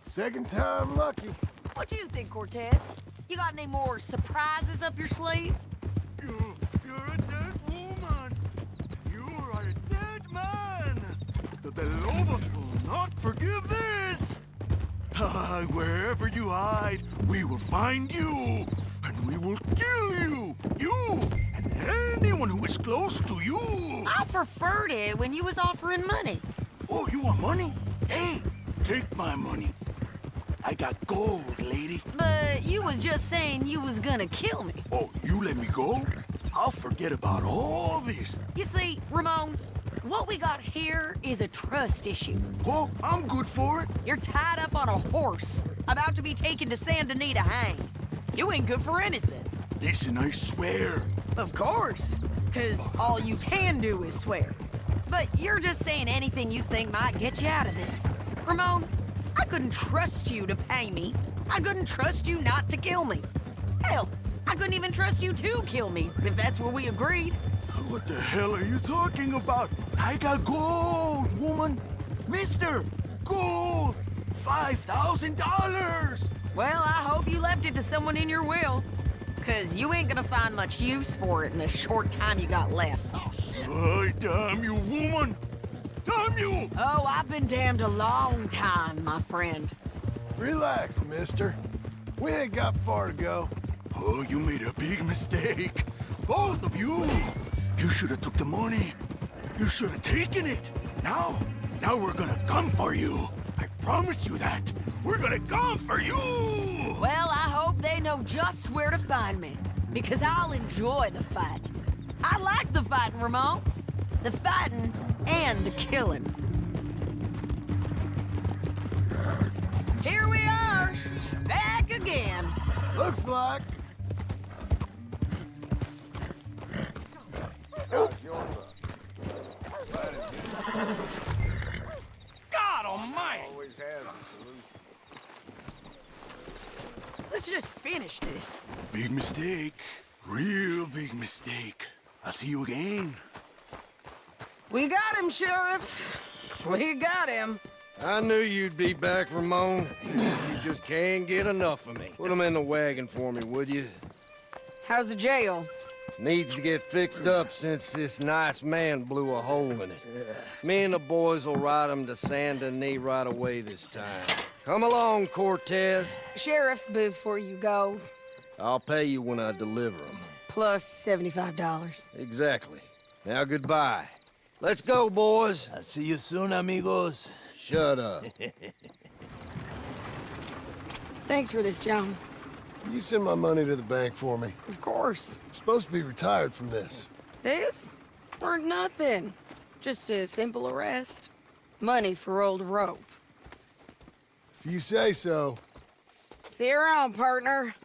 Speaker 3: Second time lucky.
Speaker 14: What do you think, Cortez? You got any more surprises up your sleeve?
Speaker 11: You're a dead woman. You are a dead man. The Lobos will not forgive this. Wherever you hide, we will find you, and we will kill you. You and anyone who is close to you.
Speaker 14: I preferred it when you was offering money.
Speaker 11: Oh, you want money? Hey, take my money. I got gold, lady.
Speaker 14: But you was just saying you was gonna kill me.
Speaker 11: Oh, you let me go? I'll forget about all this.
Speaker 14: You see, Ramon, what we got here is a trust issue.
Speaker 11: Oh, I'm good for it.
Speaker 14: You're tied up on a horse, about to be taken to Saint Denis to hang. You ain't good for anything.
Speaker 11: Listen, I swear.
Speaker 14: Of course, because all you can do is swear. But you're just saying anything you think might get you out of this. Ramon, I couldn't trust you to pay me. I couldn't trust you not to kill me. Hell, I couldn't even trust you to kill me, if that's what we agreed.
Speaker 11: What the hell are you talking about? I got gold, woman. Mister, gold. $5,000.
Speaker 14: Well, I hope you left it to someone in your will. Because you ain't gonna find much use for it in the short time you got left.
Speaker 11: Oh, damn you, woman. Damn you!
Speaker 14: Oh, I've been damned a long time, my friend.
Speaker 3: Relax, mister. We ain't got far to go.
Speaker 11: Oh, you made a big mistake. Both of you. You should have took the money. You should have taken it. Now we're gonna come for you. I promise you that. We're gonna come for you.
Speaker 14: Well, I hope they know just where to find me. Because I'll enjoy the fight. I like the fighting, Ramon. The fighting and the killing. Here we are, back again.
Speaker 3: Looks like.
Speaker 2: God almighty!
Speaker 14: Let's just finish this.
Speaker 11: Big mistake. Real big mistake. I'll see you again.
Speaker 14: We got him, Sheriff. We got him.
Speaker 17: I knew you'd be back, Ramon. You just can't get enough of me. Put him in the wagon for me, would you?
Speaker 14: How's the jail?
Speaker 17: Needs to get fixed up since this nice man blew a hole in it. Me and the boys will ride him to Saint Denis right away this time. Come along, Cortez.
Speaker 14: Sheriff, before you go,
Speaker 17: I'll pay you when I deliver him.
Speaker 14: plus $75.
Speaker 17: Exactly. Now, goodbye. Let's go, boys.
Speaker 11: I'll see you soon, amigos.
Speaker 17: Shut up.
Speaker 14: Thanks for this, John.
Speaker 3: You send my money to the bank for me.
Speaker 14: Of course.
Speaker 3: I'm supposed to be retired from this.
Speaker 14: This? Or nothing. Just a simple arrest. Money for old rope.
Speaker 3: If you say so.
Speaker 14: See you around, partner.